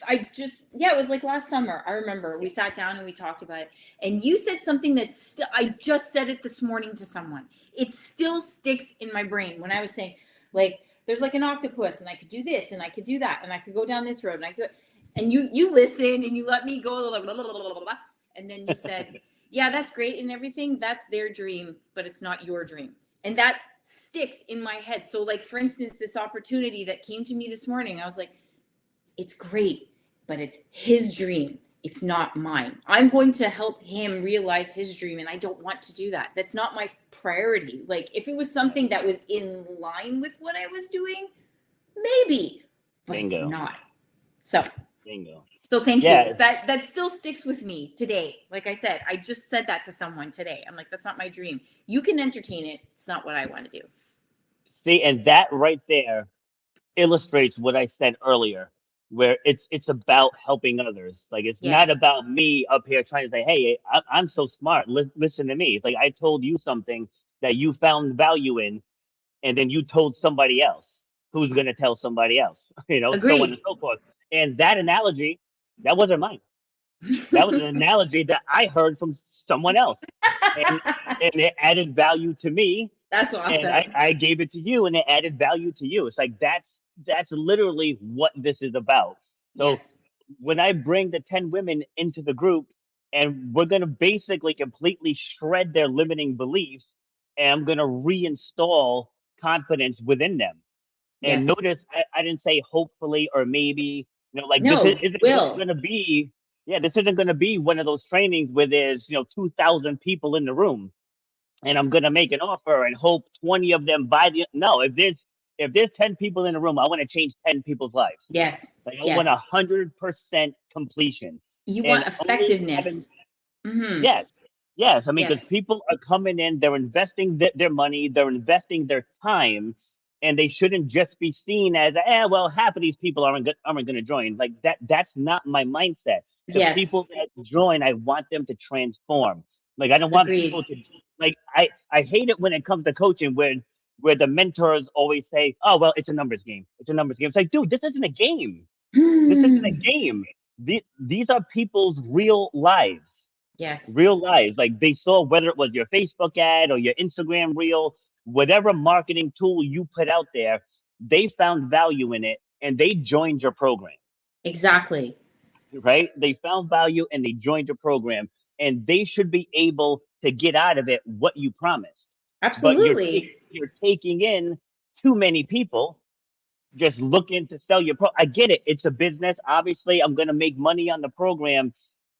yeah, it was like last summer. I remember we sat down and we talked about it. And you said something that I just said it this morning to someone. It still sticks in my brain when I was saying, like, there's like an octopus, and I could do this, and I could do that, and I could go down this road, and I could. And you listened and you let me go, blah, blah, blah, blah, blah, blah, and then you said, yeah, that's great and everything. That's their dream, but it's not your dream. And that sticks in my head. So, like, for instance, this opportunity that came to me this morning, I was like, it's great, but it's his dream. It's not mine. I'm going to help him realize his dream, and I don't want to do that. That's not my priority. Like, if it was something Right. that was in line with what I was doing, maybe, but it's Bingo. not. So, Bingo. so thank you. Yeah. That still sticks with me today. Like I said, I just said that to someone today. I'm like, that's not my dream. You can entertain it. It's not what I want to do. See, and that right there illustrates what I said earlier, where it's about helping others. Like it's not Yes. about me up here trying to say, "Hey, I'm so smart. Listen to me." It's like I told you something that you found value in, and then you told somebody else who's going to tell somebody else. So on and Agreed. so forth. And that analogy, that wasn't mine. That was an analogy that I heard from someone else, and it added value to me, That's and awesome. I gave it to you, and it added value to you. It's like that's literally what this is about. So Yes. when I bring the 10 women into the group, and we're going to basically completely shred their limiting beliefs, and I'm going to reinstall confidence within them. And Yes. notice I didn't say hopefully or maybe, like this No, isn't will. going to be, yeah, this isn't going to be one of those trainings where there's, 2,000 people in the room and I'm going to make an offer and hope 20 of them buy no, if there's 10 people in the room, I want to change 10 people's lives. Yes. Like I want Yes. 100% completion You and want only having. effectiveness. Mm-hmm. Yes. Yes. I mean, because Yes. people are coming in, they're investing their money, they're investing their time, and they shouldn't just be seen as, well, half of these people aren't going to join. Like that. That's not my mindset. The Yes. people that join, I want them to transform. Like I don't want Agreed. people to like. I hate it when it comes to coaching where the mentors always say, "Oh, well, it's a numbers game. It's a numbers game." It's like, dude, this isn't a game. This isn't a Hmm. game. These are people's real lives, Yes. real lives. Like they saw whether it was your Facebook ad or your Instagram reel, whatever marketing tool you put out there, they found value in it and they joined your program, Exactly. right? They found value and they joined your program, and they should be able to get out of it what you promised. But Absolutely. you're taking in too many people just looking to sell your pro. I get it. It's a business. Obviously, I'm going to make money on the program,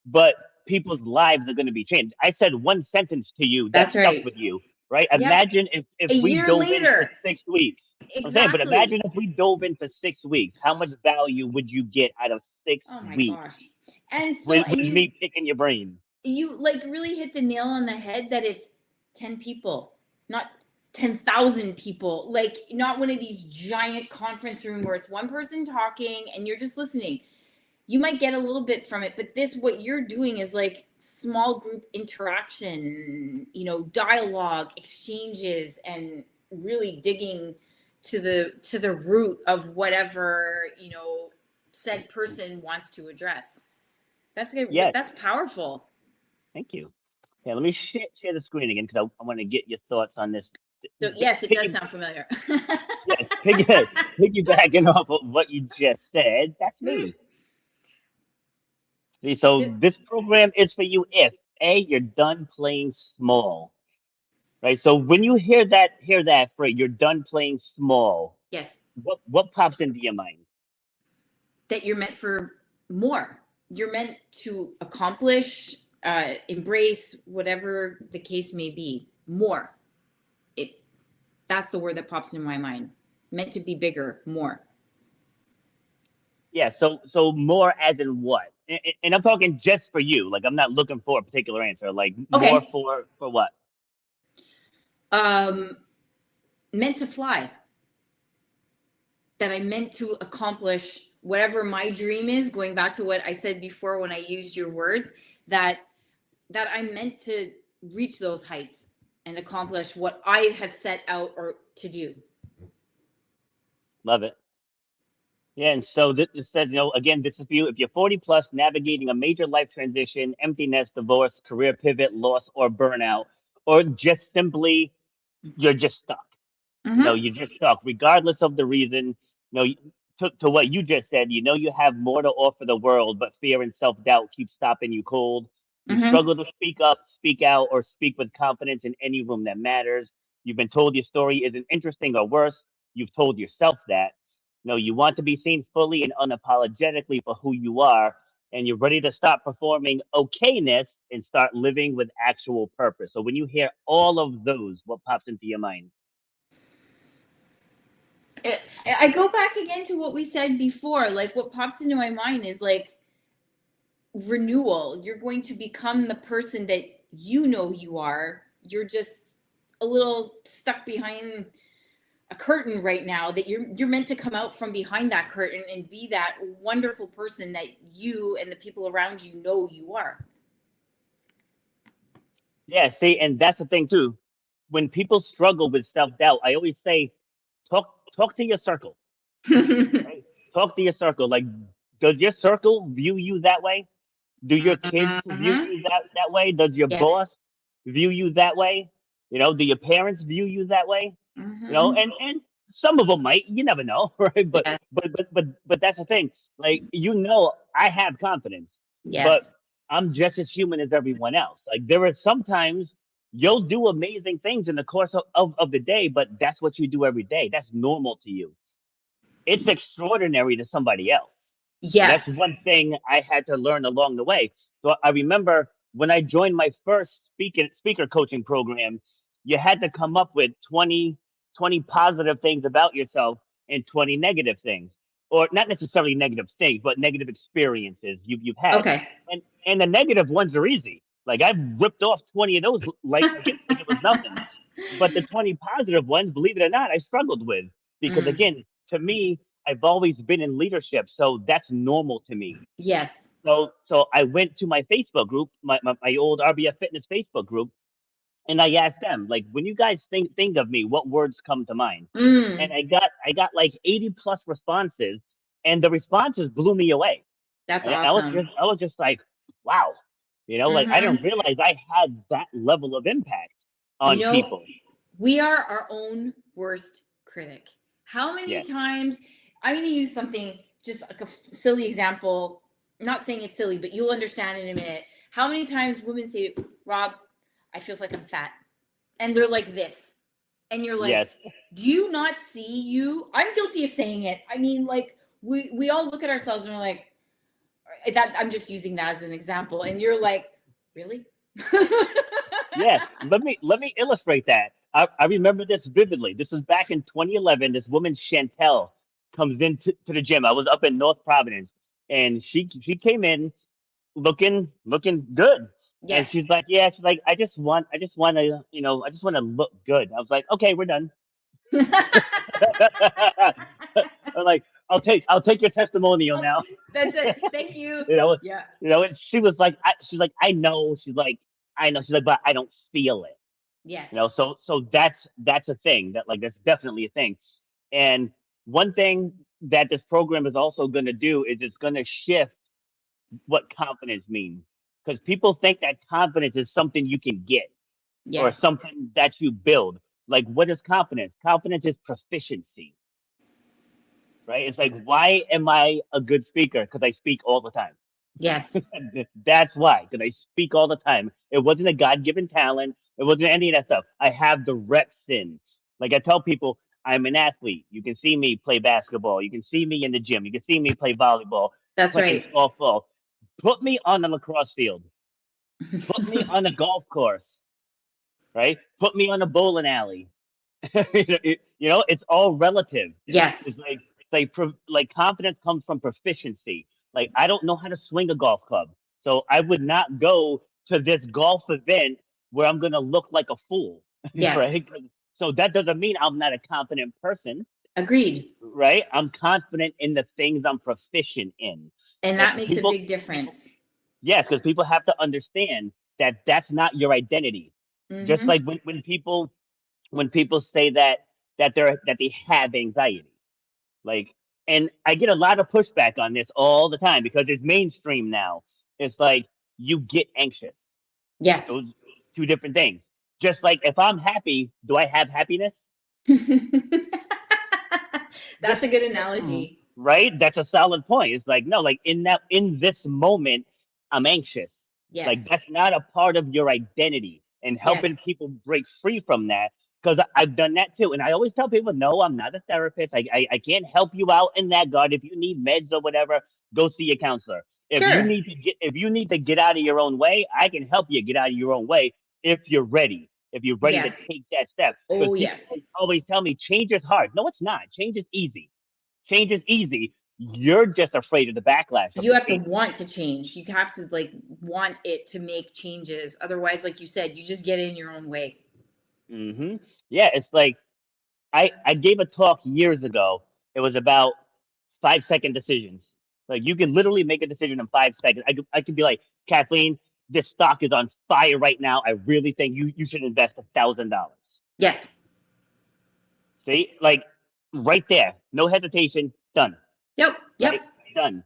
but people's lives are going to be changed. I said one sentence to you that That's stuck right. with you, right? Yep. Imagine if A we year dove in for later. 6 weeks. I'm saying, but Exactly. imagine if we dove in for 6 weeks. How much value would you get out of six Oh my weeks gosh. And so, with and me picking your brain? you like really hit the nail on the head that it's 10 people, not 10,000 people, like not one of these giant conference room where it's one person talking and you're just listening. You might get a little bit from it, but this, what you're doing is like small group interaction, dialogue, exchanges, and really digging to the root of whatever, said person wants to address. That's good. Yes, That's powerful. thank you. Yeah, let me share the screen again because I want to get your thoughts on this. So yes, it does Piggy, sound familiar. yes, piggybacking off of what you just said. That's me. See, so this program is for you if you're done playing small, right? So when you hear that phrase, you're done playing small. Yes, What pops into your mind? that you're meant for more. You're meant to accomplish, embrace whatever the case may be. More. It. That's the word that pops into my mind. Meant to be bigger. More. Yeah, so more as in what? And I'm talking just for you. Like I'm not looking for a particular answer. Like more Okay. for what? Um, Meant to fly. That I meant to accomplish whatever my dream is. Going back to what I said before when I used your words, that I'm meant to reach those heights and accomplish what I have set out or to do. Love it. Yeah, and so this says, again, this is for you. If you're 40 plus, navigating a major life transition, emptiness, divorce, career pivot, loss, or burnout, or just simply you're just stuck. Mm-hmm. You're just stuck, regardless of the reason. To what you just said, you have more to offer the world, but fear and self doubt keep stopping you cold. You Mm-hmm. struggle to speak up, speak out, or speak with confidence in any room that matters. You've been told your story isn't interesting or worse. You've told yourself that. You want to be seen fully and unapologetically for who you are, and you're ready to stop performing okayness and start living with actual purpose. So when you hear all of those, what pops into your mind? I go back again to what we said before. Like what pops into my mind is like renewal. You're going to become the person that you are. You're just a little stuck behind a curtain right now, that you're meant to come out from behind that curtain and be that wonderful person that you and the people around you know you are. Yeah, see, and that's the thing too. When people struggle with self-doubt, I always say, talk to your circle, right? Talk to your circle. Like, does your circle view you that way? Do your kids view Mm-hmm. you that way? Does your Yes. boss view you that way? Do your parents view you that way? Mm-hmm. And some of them might. You never know, right? Yes. But that's the thing. Like, I have confidence, but Yes. I'm just as human as everyone else. Like there are sometimes you'll do amazing things in the course of the day, but that's what you do every day. That's normal to you. It's extraordinary to somebody else. And that's Yes. one thing I had to learn along the way. So I remember when I joined my first speaker coaching program, you had to come up with 20 positive things about yourself and 20 negative things. Or not necessarily negative things, but negative experiences you've had. Okay. And the negative ones are easy. Like I've ripped off 20 of those like it was nothing. But the 20 positive ones, believe it or not, I struggled with because Mm. again, to me, I've always been in leadership, so that's normal to me. Yes. So I went to my Facebook group, my old RBF Fitness Facebook group, and I asked them, like, when you guys think of me, what words come to mind? And Mm. I got like 80 plus responses, and the responses blew me away. That's And awesome. I was just like, wow, like I didn't Hmm. realize I had that level of impact You on know, people. we are our own worst critic. How many Yes, times, I'm going to use something, just like a silly example. I'm not saying it's silly, but you'll understand in a minute. How many times women say, Rob, I feel like I'm fat. And they're like this. And you're like, yes, do you not see you? I'm guilty of saying it. I mean, like, we all look at ourselves and we're like, that I'm just using that as an example. And you're like, really? yeah. Let me illustrate that. I remember this vividly. This was back in 2011. This woman Chantel comes into to the gym. I was up in North Providence, and she came in looking good. And Yes. she's like, yeah, she's like, I just want to, I just want to look good. I was like, okay, we're done. I'm like, I'll take your testimonial now. That's it. Thank you. you know, Yeah. and she was like, I know. I know. She's like, but I don't feel it. Yes. So that's a thing that like that's definitely a thing. And one thing that this program is also going to do is it's going to shift what confidence means because people think that confidence is something you can get or Yes. something that you build. Like, what is confidence? Confidence is proficiency, right? It's like, why am I a good speaker? Because I speak all the time. Yes. That's why, because I speak all the time. It wasn't a God given talent. It wasn't any of that stuff. I have the reps in. Like I tell people, I'm an athlete. You can see me play basketball. You can see me in the gym. You can see me play volleyball, That's playing right. softball. Put me on the lacrosse field. Put me on a golf course, right? Put me on a bowling alley. It's all relative. Yes. It's like confidence comes from proficiency. Like I don't know how to swing a golf club, so I would not go to this golf event where I'm gonna look like a fool, Yes. right? So that doesn't mean I'm not a confident person, Agreed. right? I'm confident in the things I'm proficient in. And And that makes a people, big people, difference. yes, because people have to understand that that's not your identity. Just Hmm. like when people say that they have anxiety, like, and I get a lot of pushback on this all the time because it's mainstream now. It's like you get anxious. Yes. Those two different things. Just like if I'm happy, do I have happiness? That's a good analogy. Right? That's a solid point. It's like no, like in this moment, I'm anxious. Like Yes. that's not a part of your identity. And helping Yes. people break free from that, because I've done that too. And I always tell people, no, I'm not a therapist. I can't help you out in that God. If you need meds or whatever, go see a counselor. Sure. If you need to get out of your own way, I can help you get out of your own way if you're ready. If you're ready to Yes. take that step. Because Oh, people yes. always tell me change is hard. No, it's not. Change is easy. Change is easy. You're just afraid of the backlash of You the have to change. want to change. You have to like want it to make changes. Otherwise, like you said, you just get in your own way. Yeah, it's like I gave a talk years ago. It was about 5 second decisions. Like you can literally make a decision in 5 seconds. I could be like, Kathleen, this stock is on fire right now. I really think you should invest $1,000. Yes. See, like right there, no hesitation, done. Yep. Right, Yep. done.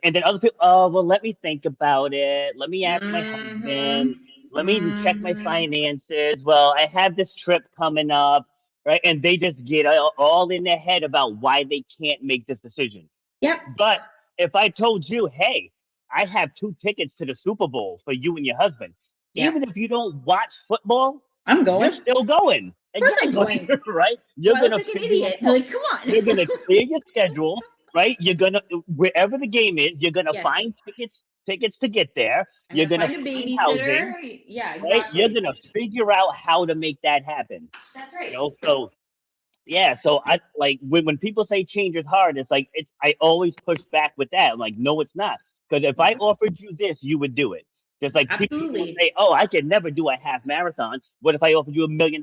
And then other people, oh well, let me think about it. Let me ask my husband. Hmm. Let me even check my Hmm. finances. Well, I have this trip coming up, right? And they just get all in their head about why they can't make this decision. Yep. But if I told you, hey, I have 2 tickets to the Super Bowl for you and your husband. Yeah. Even if you don't watch football, I'm you're going. Of still going. course I'm Exactly. going. Right? Do You're I look gonna like an figure it idiot? out. Like, come on. You're gonna clear your schedule, right? You're gonna wherever the game is, you're gonna Yes. find tickets to get there. I'm You're gonna gonna find a find housing, babysitter. Yeah, right? You're exactly. gonna figure out how to make that happen. That's right. So yeah, so I like when people say change is hard, it's like I always push back with that. I'm like, no, it's not. Because if I Yeah, offered you this, you would do it. Just like people absolutely. say, oh, I could never do a half marathon. What if I offered you $1 million?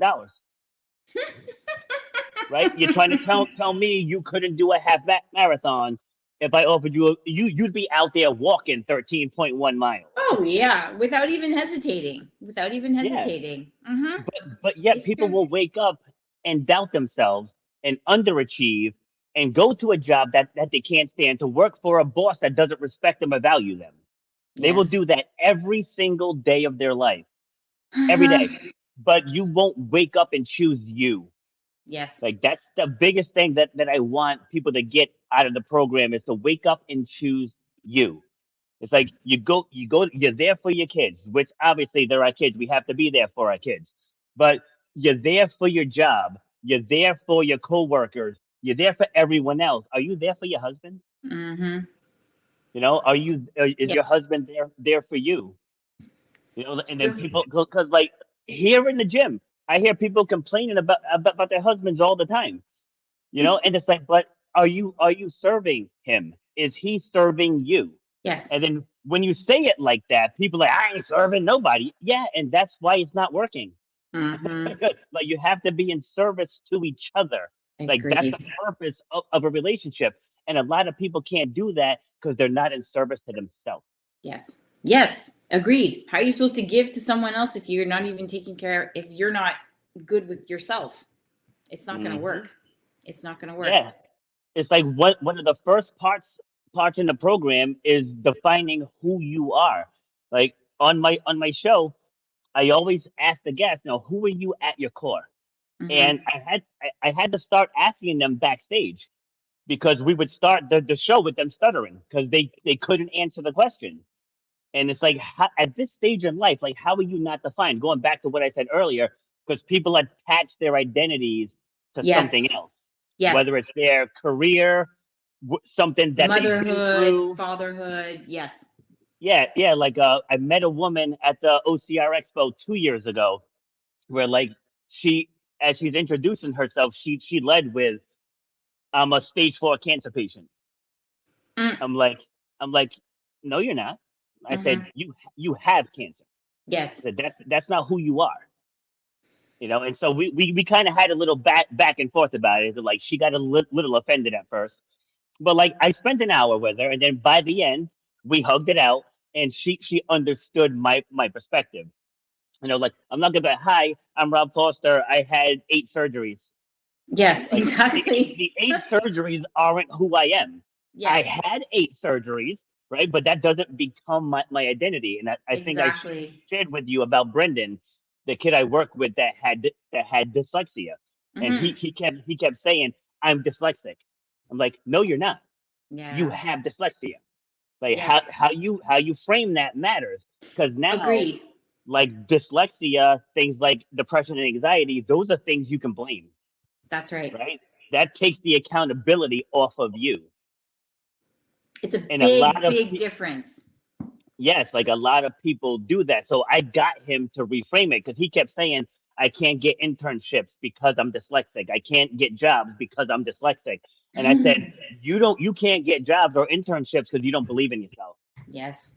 Right? You're trying to tell me you couldn't do a half marathon if I offered you you'd be out there walking 13.1 miles. Oh yeah, without even hesitating. Without even Yeah, hesitating. Mm-hmm. but yet It's people true. will wake up and doubt themselves and underachieve and go to a job that they can't stand to work for a boss that doesn't respect them or value them. They will Yes. do that every single day of their life, every Uh-huh. day. But you won't wake up and choose you. Yes. Like that's the biggest thing that I want people to get out of the program is to wake up and choose you. It's like you're there for your kids, which obviously they're our kids. We have to be there for our kids. But you're there for your job. You're there for your coworkers. You're there for everyone else. Are you there for your husband? Mm-hmm. Is Yeah. your husband there for you? And then True. people, because like here in the gym, I hear people complaining about their husbands all the time. And it's like, but are you serving him? Is he serving you? Yes. And then when you say it like that, people are like, I ain't serving nobody. Yeah, and that's why it's not working. Mm-hmm. Like you have to be in service to each other. Like that's the Agreed. purpose of a relationship. And a lot of people can't do that because they're not in service to themselves. Yes. Yes. Agreed. How are you supposed to give to someone else if you're not even taking care, if you're not good with yourself? It's not going to Hmm. work. It's not going to work. Yeah, it's like one of the first parts in the program is defining who you are. Like on my show, I always ask the guests, who are you at your core? And Mm-hmm. I had to start asking them backstage because we would start the show with them stuttering because they couldn't answer the question. And it's like at this stage in life, like how are you not defined? Going back to what I said earlier, because people attach their identities to something Yes. else, Yes. whether it's their career, something that they've been Motherhood, through. fatherhood. Yes. Yeah, yeah. Like I met a woman at the OCR Expo 2 years ago, where like she, as she's introducing herself, she led with, "I'm a stage 4 cancer patient." Mm. I'm like, I'm like, no, you're not. I said, Mm-hmm. you have cancer. I Yes. said, that's not who you are. And so we kind of had a little back and forth about it. Like she got a little offended at first, but like I spent an hour with her, and then by the end we hugged it out, and she understood my perspective. Like I'm not gonna be like, hi, I'm Rob Foster. I had 8 surgeries. Yes. Like Exactly. the 8 surgeries aren't who I am. I Yes. had 8 surgeries, right? But that doesn't become my identity. And I think I Exactly. shared with you about Brendan, the kid I worked with that had dyslexia, and he Mm-hmm. he kept he kept saying, "I'm dyslexic." I'm like, "No, you're not. You Yeah. have dyslexia." Like how Yes. how you how you frame that matters because now, Agreed. like dyslexia, things like depression and anxiety, those are things you can blame, That's right. right? That takes the accountability off of you. It's a And a lot big, of big difference. yes, like a lot of people do that. So I got him to reframe it because he kept saying, I can't get internships because I'm dyslexic. I can't get jobs because I'm dyslexic. And I said, Mhm. you can't get jobs or internships because you don't believe in yourself. Yes.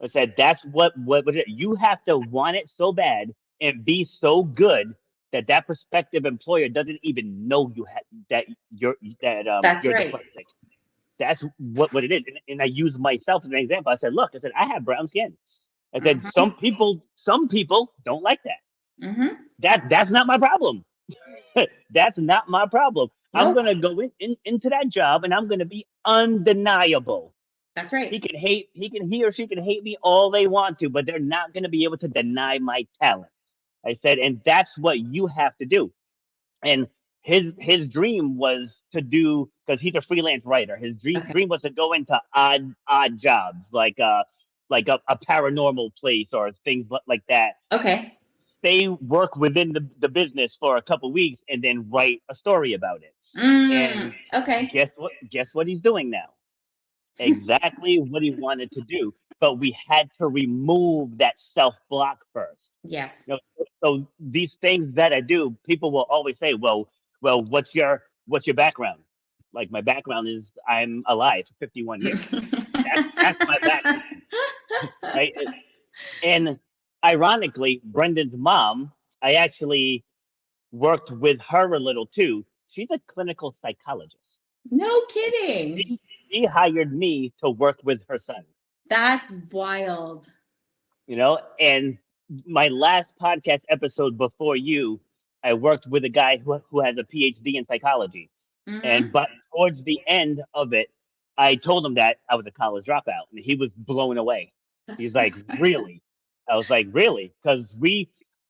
I said, that's you have to want it so bad and be so good that prospective employer doesn't even know that you're That's you're right. dyslexic. That's what it is. And I use myself as an example. I said, look, I said, I have brown skin. I said, Mm-hmm. some people don't like that. Mm-hmm. That's not my problem. That's not my problem. I'm Nope. gonna go into that job and I'm gonna be undeniable. That's right. He or she can hate me all they want to, but they're not gonna be able to deny my talent. I said, and that's what you have to do. And his dream was to do, because he's a freelance writer. His Okay. dream was to go into odd jobs, like a paranormal place or things like that. Okay. Stay work within the business for a couple weeks and then write a story about it. And Okay. guess what he's doing now? Exactly what he wanted to do. But we had to remove that self block first. Yes. You know, so these things that I do, people will always say, well, what's your background? Like, my background is I'm alive for 51 years. That's my background, right? And ironically, Brendan's mom, I actually worked with her a little too. She's a clinical psychologist. No kidding. She hired me to work with her son. That's wild. And my last podcast episode before you, I worked with a guy who has a PhD in psychology. And Mm-hmm. but towards the end of it, I told him that I was a college dropout, and he was blown away. He's like, "Really?" I was like, "Really?" Because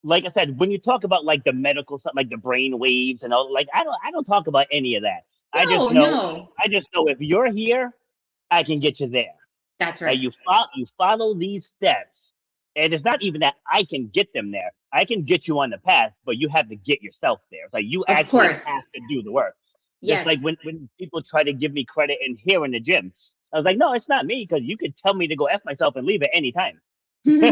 like I said, when you talk about like the medical stuff, like the brain waves and all, like I don't talk about any of that. I just No, know, no. I just know if you're here, I can get you there. That's Right? right. You follow these steps, and it's not even that I can get them there. I can get you on the path, but you have to get yourself there. It's like you Of actually course. have to do the work. Just like Yes. when people try to give me credit in here in the gym, I was like, no, it's not me, because you could tell me to go f myself and leave at any time,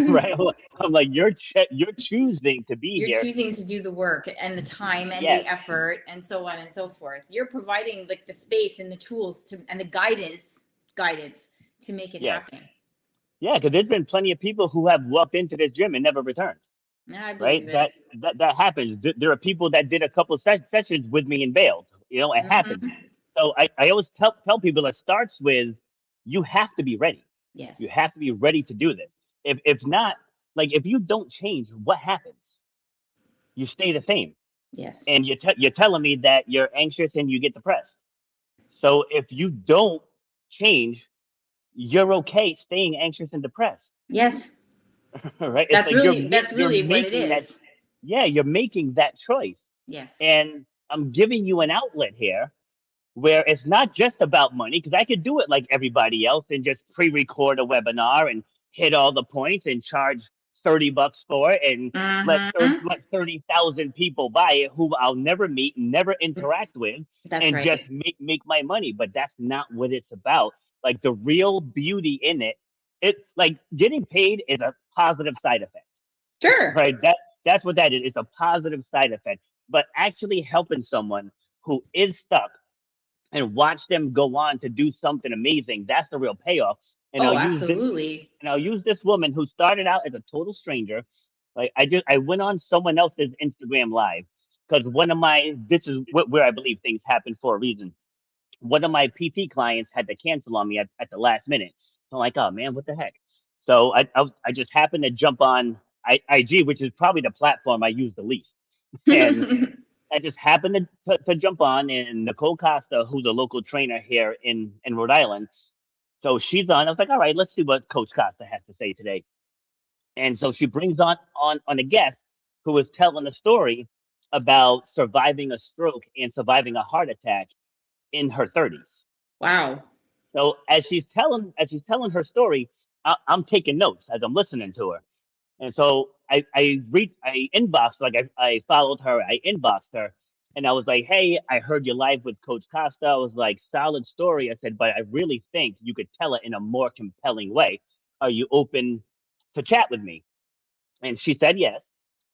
right? I'm like, you're choosing to be You're here. choosing to do the work and the time and the Yes, effort and so on and so forth. You're providing like the space and the tools to and the guidance to make it yes, happen. yeah, because there's been plenty of people who have walked into this gym and never returned. Yeah, I believe Right? it. That happens. There are people that did a couple sessions with me and bailed. It happens. Hmm. So I always tell people, it starts with, you have to be ready. You Yes. have to be ready to do this. If not, like, if you don't change, what happens? You stay the same, Yes. and you're telling me that you're anxious and you get depressed. So if you don't change, you're okay staying anxious and depressed, Yes. right? It's That's like really you're what it making that. is. Yeah, you're making that choice. Yes. And I'm giving you an outlet here where it's not just about money, because I could do it like everybody else and just pre-record a webinar and hit all the points and charge $30 for it, and Hmm. let 30,000 people buy it who I'll never meet, never interact with, That's and right. just make my money. But that's not what it's about. Like, the real beauty in it, like, getting paid is a positive side effect, Sure. right? That's what that is. It's a positive side effect. But actually helping someone who is stuck and watch them go on to do something amazing, that's the real payoff. And Oh, I'll use this absolutely. and I'll use this woman who started out as a total stranger. Like, I went on someone else's Instagram live, because one of my this is where I believe things happen for a reason. One of my PT clients had to cancel on me at the last minute. So I'm like, oh man, what the heck? So I just happened to jump on IG, which is probably the platform I use the least. And I just happened to jump on, and Nicole Costa, who's a local trainer here in Rhode Island. So she's on. I was like, all right, let's see what Coach Costa has to say today. And so she brings on a guest who was telling a story about surviving a stroke and surviving a heart attack in her 30s. Wow. So as she's telling her story, I'm taking notes as I'm listening to her. And so I inboxed, like, I followed her, I inboxed her, and I was like, hey, I heard you live with Coach Costa. I was like, solid story. I said, but I really think you could tell it in a more compelling way. Are you open to chat with me? And she said yes.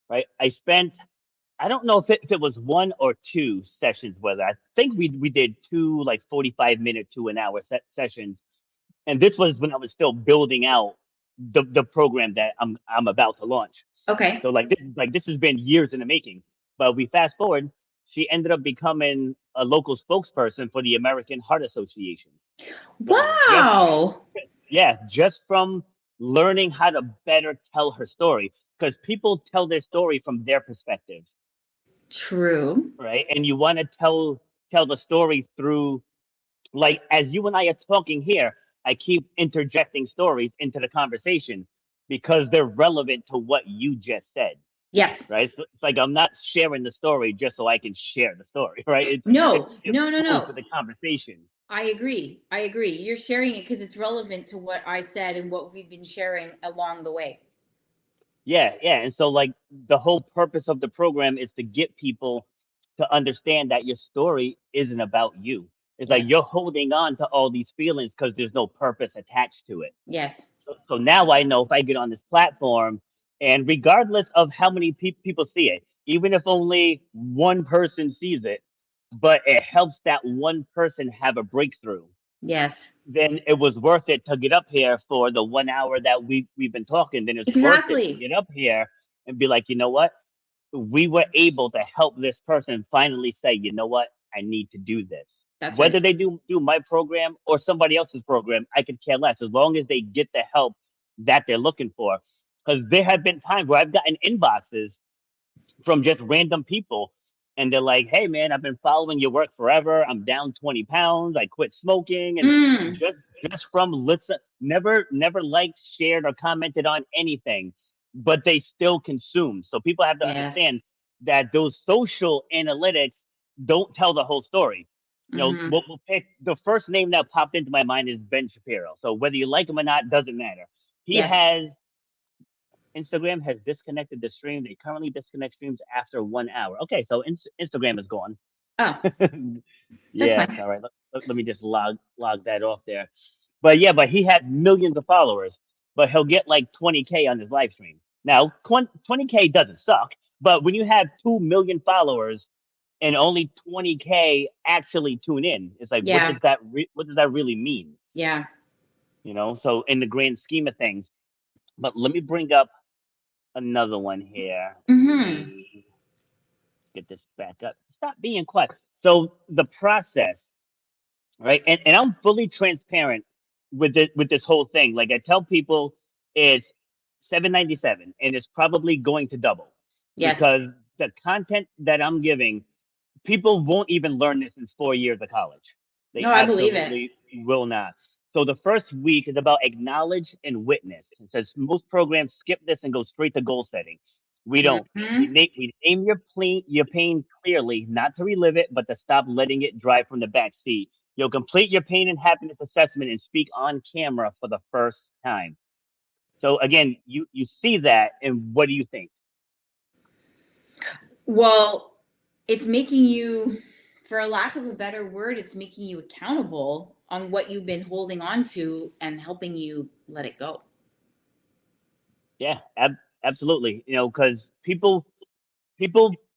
Right. I don't know if it was one or two sessions with her. I think we did two, like, 45-minute to an hour sessions. And this was when I was still building out the program that I'm about to launch. Okay. So, like this has been years in the making. But we fast forward, she ended up becoming a local spokesperson for the American Heart Association. So Wow. just from learning how to better tell her story, because people tell their story from their perspective, True. right? And you want to tell the story through, like, as you and I are talking here, I keep interjecting stories into the conversation because they're relevant to what you just said. Yes. right? So it's like I'm not sharing the story just so I can share the story, right? It's No, it's no, no, proof no. of the conversation. I agree. I agree. You're sharing it because it's relevant to what I said and what we've been sharing along the way. Yeah, yeah. And so like the whole purpose of the program is to get people to understand that your story isn't about you. It's like Yes. you're holding on to all these feelings because there's no purpose attached to it. Yes. So now I know if I get on this platform, and regardless of how many people see it, even if only one person sees it, but it helps that one person have a breakthrough, Yes. then it was worth it to get up here for the 1 hour that we've been talking. Then it's worth it to Exactly. get up here and be like, you know what? We were able to help this person finally say, you know what? I need to do this. That's right. Whether they do my program or somebody else's program, I could care less as long as they get the help that they're looking for. Because there have been times where I've gotten inboxes from just random people. And they're like, hey, man, I've been following your work forever. I'm down 20 pounds. I quit smoking. And Mm. just from listen, never liked, shared, or commented on anything, but they still consume. So people have to Yes. understand that those social analytics don't tell the whole story. You know, Mm-hmm. we'll pick the first name that popped into my mind is Ben Shapiro. So whether you like him or not, doesn't matter. He Yes. has Instagram has disconnected the stream. They currently disconnect streams after 1 hour. Okay, so Instagram is gone. Oh, that's Yeah, fine. all right. Let me just log that off there. But yeah, but he had millions of followers, but he'll get like 20K on his live stream. Now, 20K doesn't suck, but when you have 2 million followers and only 20K actually tune in, it's like Yeah. what does that really mean? Yeah. You know, so in the grand scheme of things. But let me bring up another one here. Let Mm-hmm. me get this back up. Stop being quiet. So the process, right? And I'm fully transparent with this whole thing. Like I tell people, it's 797, and it's probably going to double Yes. because the content that I'm giving, people won't even learn this in 4 years of college. They No, I believe it. absolutely will not. So the first week is about acknowledge and witness. It says most programs skip this and go straight to goal setting. We don't. Mm-hmm. We name your pain clearly, not to relive it, but to stop letting it drive from the back seat. You'll complete your pain and happiness assessment and speak on camera for the first time. So again, you see that, and what do you think? Well, it's making you, for a lack of a better word, it's making you accountable on what you've been holding on to and helping you let it go. Yeah, absolutely. You know, because people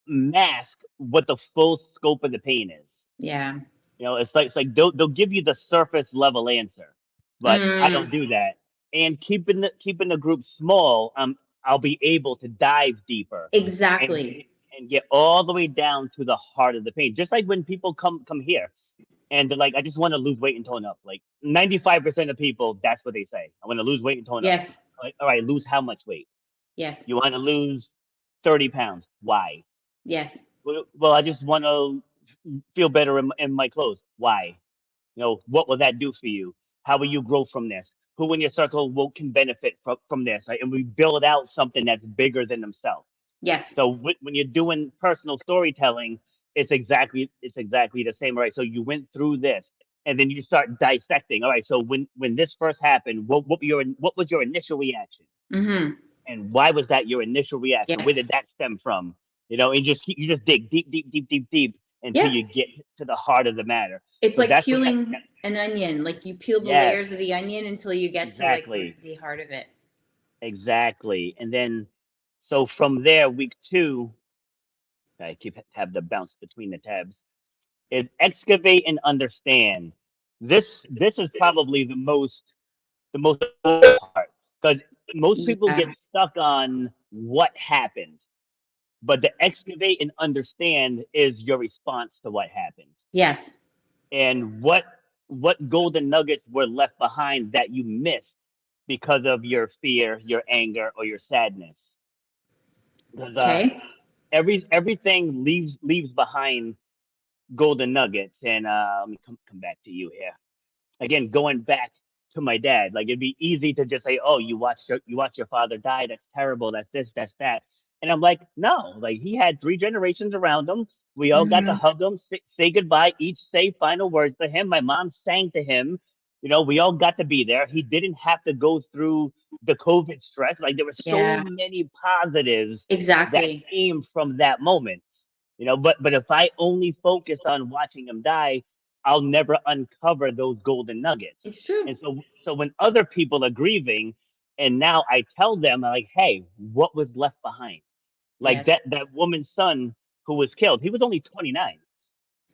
mask what the full scope of the pain is. Yeah. You know, it's like they'll give you the surface level answer, but I Mm, don't do that. And keeping the group small, I'll be able to dive deeper and exactly. get all the way down to the heart of the pain. Just like when people come here and they're like, I just want to lose weight and tone up. Like 95% of people, that's what they say. I want to lose weight and tone up. Yes. Like, all right, lose how much weight? Yes. You want to lose 30 pounds. Why? Yes. Well, I just want to feel better in my clothes. Why? You know, what will that do for you? How will you grow from this? Who in your circle will can benefit from this? Right? And we build out something that's bigger than themselves. Yes. So when you're doing personal storytelling, it's exactly the same. Right? So you went through this, and then you start dissecting. All right. So when this first happened, what was your initial reaction? Mm-hmm. And why was that your initial reaction? Where Yes. did that stem from? You know, and you just dig deep, deep, deep, deep, deep until Yeah. you get to the heart of the matter. It's So like that's what peeling an onion. Like you peel the yes, layers of the onion until you get to like exactly, the heart of it. exactly. And then so from there, week two, I keep have the bounce between the tabs, is excavate and understand. This is probably the most important part because most people Yeah. get stuck on what happened, but the excavate and understand is your response to what happened Yes. and what golden nuggets were left behind that you missed because of your fear, your anger, or your sadness. Because Okay. everything leaves behind golden nuggets. And let me come back to you here again. Going back to my dad, like it'd be easy to just say, "Oh, you watched your father die. That's terrible. That's this. That's that." And I'm like, no, like he had three generations around him. We all got to Hmm. hug him, say goodbye, each say final words to him. My mom sang to him. We all got to be there. He didn't have to go through the COVID stress. Like there were so Yeah, many positives that exactly. came from that moment. But if I only focus on watching him die, I'll never uncover those golden nuggets. It's true. And so when other people are grieving, and now I tell them like, hey, what was left behind? Like Yes. that woman's son who was killed, he was only 29.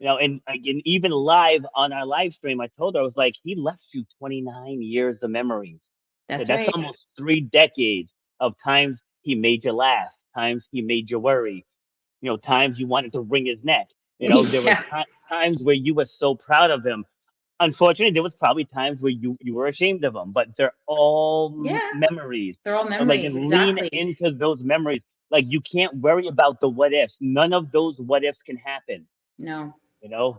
And even live on our live stream, I told her, I was like, he left you 29 years of memories. So That's that's right. almost 3 decades of times he made you laugh, times he made you worry, times you wanted to wring his neck. There were Yeah. times where you were so proud of him. Unfortunately, there was probably times where you were ashamed of him, but they're all Yeah. memories. They're all So like, memories. and lean Exactly. into those memories. Like you can't worry about the what ifs. None of those what ifs can happen. No.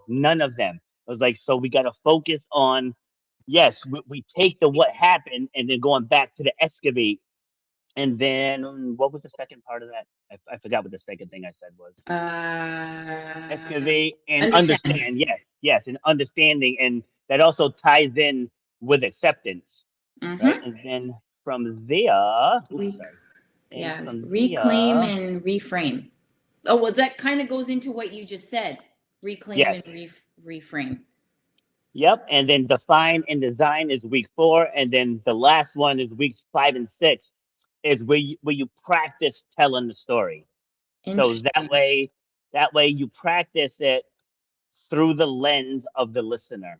None of them. I was like, so we got to focus on, yes, we take the what happened and then going back to the excavate. And then what was the second part of that? I forgot what the second thing I said was. Uh, Excavate and understand. understand. Yes, yes, and understanding. And that also ties in with acceptance, right? Mm-hmm. And then from there, oops, Re- sorry. And yeah. from Reclaim there, and reframe. Oh, well, that kind of goes into what you just said. Reclaim yes. and reframe. Yep, and then define and design is week 4, and then the last one is weeks 5 and 6, is where you practice telling the story. So Interesting. that way you practice it through the lens of the listener.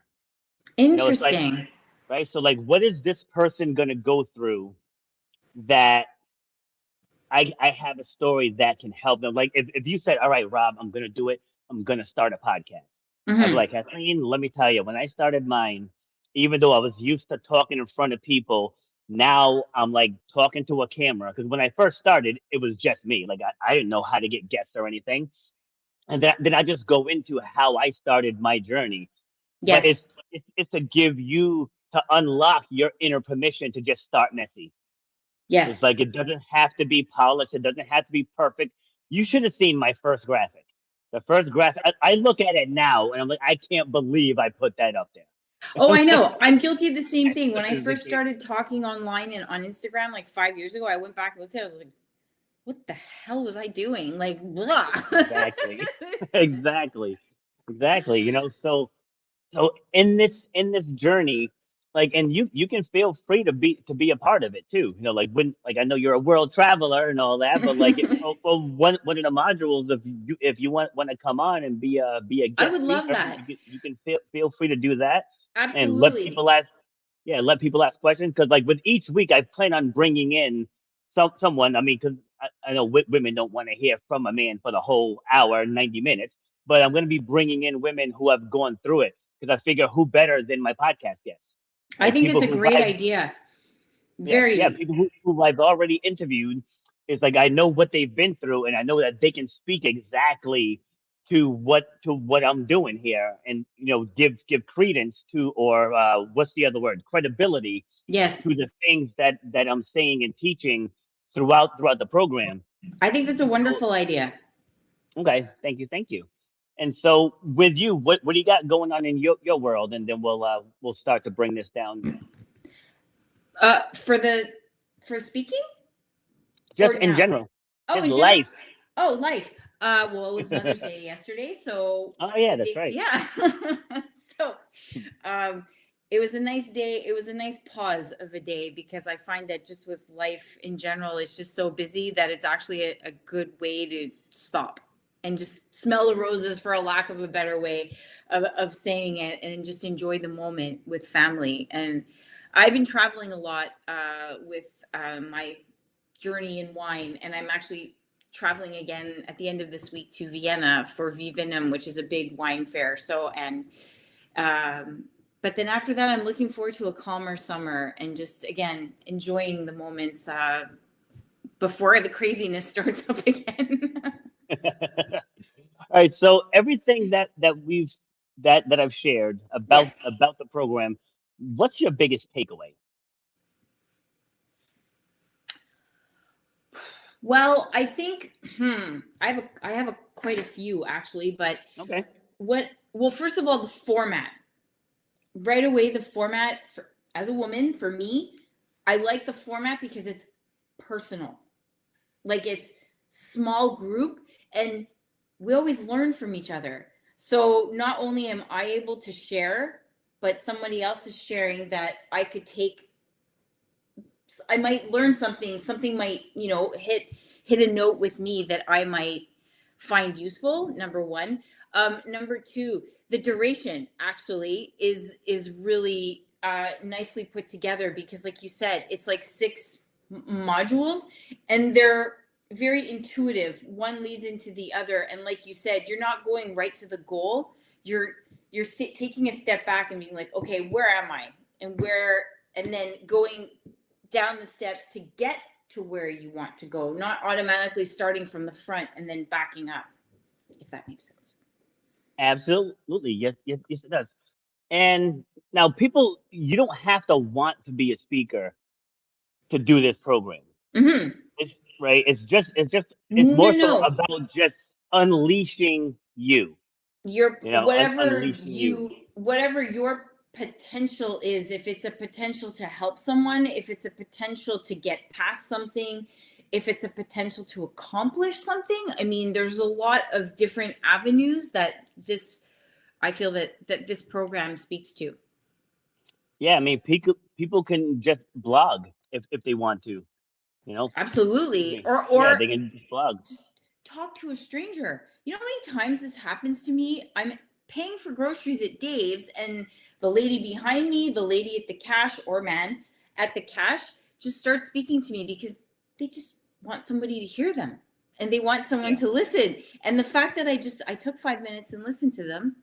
It's like, Interesting. right. So like, what is this person gonna go through that I have a story that can help them. Like if you said, all right, Rob, I'm gonna do it, I'm gonna start a podcast. I'd be Mm-hmm. like, Kathleen, let me tell you, when I started mine, even though I was used to talking in front of people, now I'm like talking to a camera. Because when I first started, it was just me. Like I didn't know how to get guests or anything. And then I just go into how I started my journey. But Yes. it's to give you to unlock your inner permission to just start messy. It's Yes. like it doesn't have to be polished. It doesn't have to be perfect. You should have seen my first graphic. The first graphic, I look at it now and I'm like, I can't believe I put that up there. Oh, I know. I'm guilty of the same thing. When I first Sophisticated. started talking online and on Instagram like 5 years ago, I went back and looked at it. I was like, what the hell was I doing? Like, blah. Exactly. Exactly. Exactly. So in this journey, like, and you can feel free to be a part of it too. Like like I know you're a world traveler and all that, but like for one of the modules, if you want to come on and be a I guest would love speaker, that. you can feel free to do that and let Absolutely. people ask. Yeah, let people ask questions because like with each week, I plan on bringing in someone. I mean, because I know women don't want to hear from a man for the whole hour, 90 minutes, but I'm going to be bringing in women who have gone through it because I figure who better than my podcast guests, I right? think it's People a who great I've idea. yeah, Very. people who I've already interviewed. Is like I know what they've been through, and I know that they can speak exactly to what I'm doing here, and give credence to, or what's the other word, credibility Yes. to the things that I'm saying and teaching throughout the program. I think that's a So wonderful idea. okay, thank you. And so with you, what do you got going on in your world, and then we'll start to bring this down For the for speaking just or in now? general, Oh, just in general. life. Oh, life. Well, it was Mother's Day yesterday, so Oh one of yeah, the that's day, right. yeah. So, um, it was a nice day. It was a nice pause of a day because I find that just with life in general, it's just so busy that it's actually a good way to stop and just smell the roses, for a lack of a better way of saying it, and just enjoy the moment with family. And I've been traveling a lot with my journey in wine, and I'm actually traveling again at the end of this week to Vienna for Vivinum, which is a big wine fair. So, and um, but then after that, I'm looking forward to a calmer summer and just again enjoying the moments before the craziness starts up again. All right, so everything that I've shared Yes. about the program, what's your biggest takeaway? Well, I think I have a quite a few actually, but Okay. well, first of all, the format. Right away, the format for, as a woman, for me, I like the format because it's personal. Like it's small group, and we always learn from each other. So not only am I able to share, but somebody else is sharing that I could take. I might learn something. Something might, hit a note with me that I might find useful. Number one. Number two, the duration actually is really nicely put together because, like you said, it's like six modules, and they're very intuitive. One leads into the other, and like you said, you're not going right to the goal. You're taking a step back and being like, okay, where am I, and then going down the steps to get to where you want to go, not automatically starting from the front and then backing up, if that makes sense. Absolutely. Yes, yes, yes, it does. And now, people, you don't have to want to be a speaker to do this program. Mm-hmm. It's right. It's No, more so no. about just unleashing you. Your Unleashing you. whatever your potential is, if it's a potential to help someone, if it's a potential to get past something, if it's a potential to accomplish something. I mean, there's a lot of different avenues that this I feel that this program speaks to. Yeah, I mean, people can just blog if they want to. You know, I Absolutely. mean, Or yeah, or they can just blog. just talk to a stranger. You know how many times this happens to me? I'm paying for groceries at Dave's, and the lady behind me, the lady at the cash, or man at the cash, just starts speaking to me because they just want somebody to hear them, and they want someone Yeah, to listen. And the fact that I took 5 minutes and listened to them,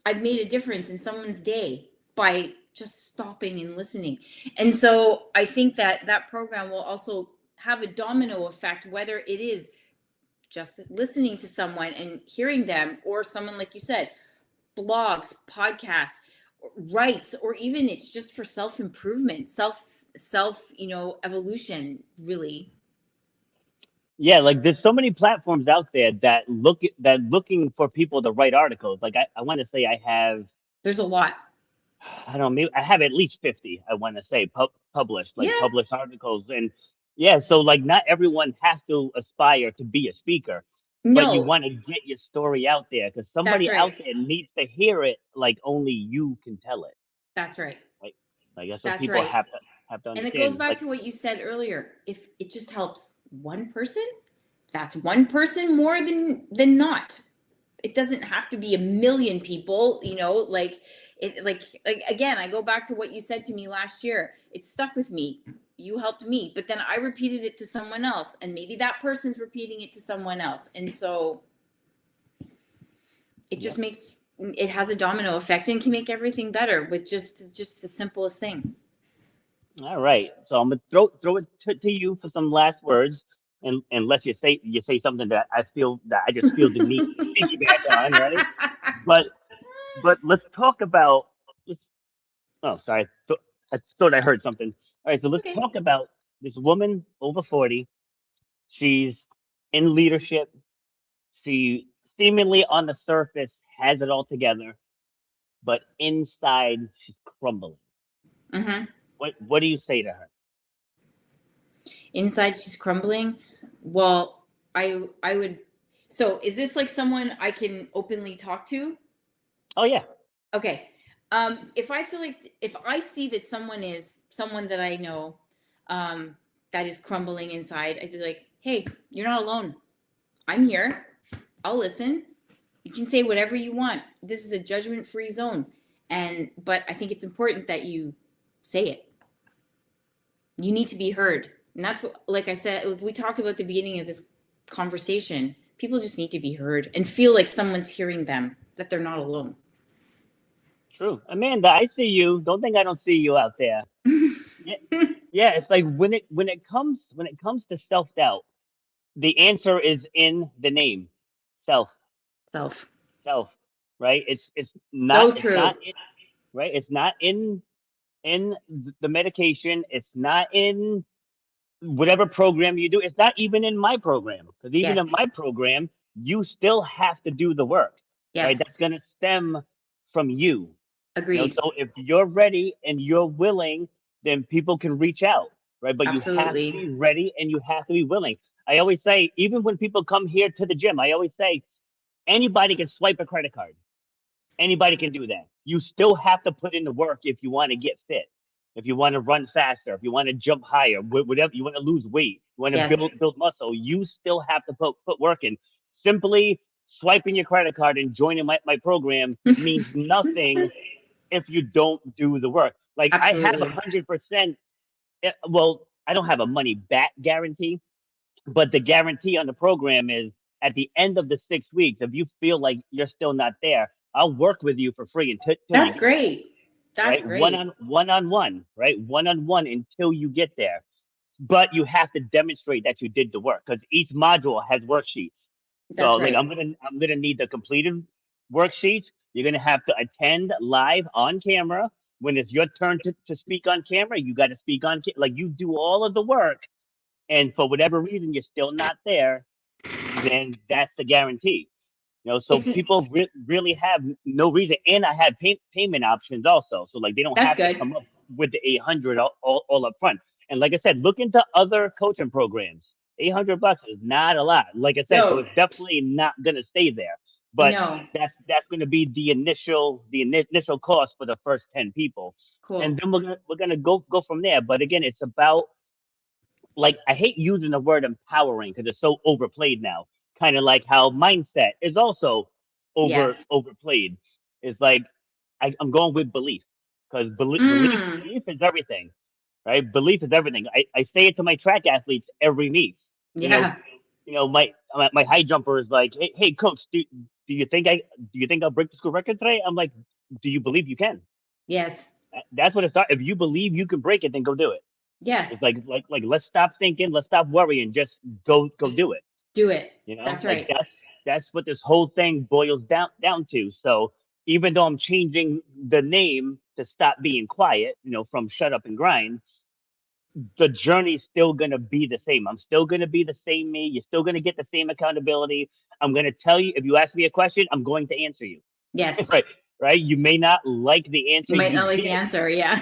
I've made a difference in someone's day by just stopping and listening. And so I think that program will also have a domino effect, whether it is just listening to someone and hearing them, or someone, like you said, blogs, podcasts, writes, or even it's just for self-improvement, evolution, really. yeah. Like there's so many platforms out there that looking for people to write articles. Like I want to say I have There's a lot. I don't know, maybe I have at least 50, I want to say, published, like Yeah. published articles. And yeah, so like not everyone has to aspire to be a speaker, but you No, want to get your story out there because that's somebody right. out there needs to hear it like only you can tell it. That's right. Like, like that's what That's people right. have to And it goes understand. back Like, to what you said earlier. If it just helps one person, that's one person more than not. It doesn't have to be a million people, like it like again, I go back to what you said to me last year. It stuck with me. You helped me, but then I repeated it to someone else, and maybe that person's repeating it to someone else. And so it yep. just makes it has a domino effect and can make everything better with just the simplest thing. All right. So I'm gonna throw it to you for some last words, and unless you say something that I just feel the need to piggyback on, right? But let's talk about let's oh sorry I thought I heard something. All right, so let's Okay. talk about this woman over 40. She's in leadership. She seemingly on the surface has it all together, but inside she's crumbling. Mm-hmm. What do you say to her? Inside she's crumbling. Well, I would. So is this like someone I can openly talk to? Oh yeah, Okay. If I feel like, if I see that someone is someone that I know, that is crumbling inside, I'd be like, hey, you're not alone. I'm here. I'll listen. You can say whatever you want. This is a judgment free zone. But I think it's important that you say it. You need to be heard. And that's, like I said, like we talked about at the beginning of this conversation. People just need to be heard and feel like someone's hearing them, that they're not alone. true. Amanda, I see you. Don't think I don't see you out there. Yeah, yeah. It's like when it comes to self doubt, the answer is in the name, self, Self. self. Right? So It's true. not right. It's not in the medication. It's not in whatever program you do, it's not even in my program, because even Yes. in my program, you still have to do the work, right? Yes. That's going to stem from you. Agreed. So if you're ready and you're willing, then people can reach out, right? But you have to be Absolutely. ready and you have to be willing. I always say, even when people come here to the gym, I always say, anybody can swipe a credit card. Anybody can do that. You still have to put in the work if you want to get fit, if you want to run faster, if you want to jump higher, whatever you want to lose weight, you want to Yes. build muscle. You still have to put work in. Simply swiping your credit card and joining my program means nothing if you don't do the work. Like I have Absolutely. 100%. Well, I don't have a money back guarantee, but the guarantee on the program is at the end of the 6 weeks, if you feel like you're still not there, I'll work with you for free until you That's get there. great. That's Right? great. One on one, right? One on one until you get there. But you have to demonstrate that you did the work, because each module has worksheets. So That's like right. I'm gonna need the completed worksheets. You're gonna have to attend live on camera. When it's your turn to speak on camera, you got to speak on like you do all of the work, and for whatever reason you're still not there, then that's the guarantee. So It's people really have no reason, and I have payment options also. So like they don't That's have to good. come up with the 800 all up front. And like I said, look into other coaching programs. $800 is not a lot. Like I said, so No. it's definitely not gonna stay there. But No. that's going to be the initial cost for the first 10 people, and Cool. then we're gonna go from there. But again, it's about, like, I hate using the word empowering because it's so overplayed now. Kind of like how mindset is also Yes. overplayed. It's like I'm going with belief, because belief Mm. belief is everything, right? Belief is everything. I say it to my track athletes every meet. You know, Yeah. my high jumper is like, hey coach, do you think I'll break the school record today? I'm like, do you believe you can? Yes. That's what it's not. If you believe you can break it, then go do it. Yes. It's like let's stop thinking, let's stop worrying, just go do it. Do it. That's Like right. that's what this whole thing boils down to. So even though I'm changing the name to stop being quiet, from shut up and grind, the journey's still gonna be the same. I'm still gonna be the same me. You're still gonna get the same accountability. I'm gonna tell you, if you ask me a question, I'm going to answer you. Yes. Right. Right. You may not like the answer You might you not like the get, answer. Yeah.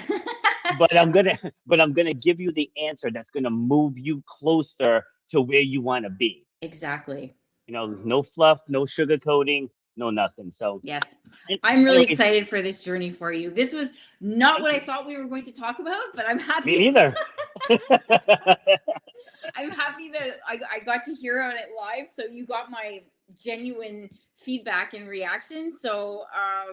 but I'm gonna give you the answer that's gonna move you closer to where you want to be. Exactly. No fluff, no sugarcoating, no nothing. So, Yes. an- I'm really anyways, excited for this journey for you. This was not thank what I you. thought we were going to talk about, but I'm Me happy. neither. I'm happy that I got to hear on it live. So you got my genuine feedback and reaction. So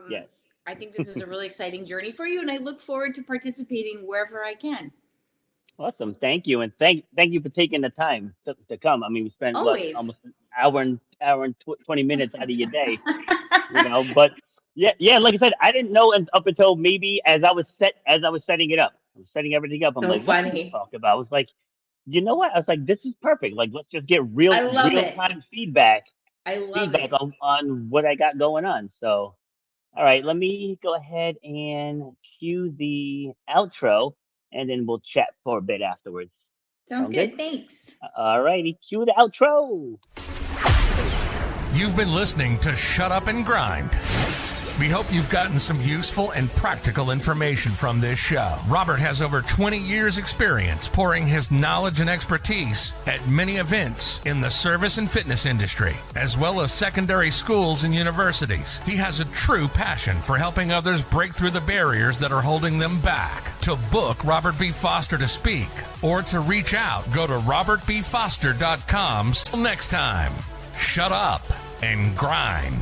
Yes. I think this is a really exciting journey for you. And I look forward to participating wherever I can. Awesome. Thank you. And thank you for taking the time to come. I mean, we spent what, Always. almost an hour and 20 minutes out of your day, but yeah, like I said, I didn't know up until maybe as I was setting it up. I was setting everything up. I'm So like, what should we funny. talk about? I was like, you know what? I was like, this is perfect. Like, let's just get I real love real it. time feedback I love feedback it. on what I got going on. So, all right, let me go ahead and cue the outro, and then we'll chat for a bit afterwards. Sounds Sound good? good. Thanks. All righty, cue the outro. You've been listening to Shut Up and Grind. We hope you've gotten some useful and practical information from this show. Robert has over 20 years experience pouring his knowledge and expertise at many events in the service and fitness industry, as well as secondary schools and universities. He has a true passion for helping others break through the barriers that are holding them back. To book Robert B. Foster to speak or to reach out, go to robertbfoster.com. Till next time, shut up and grind.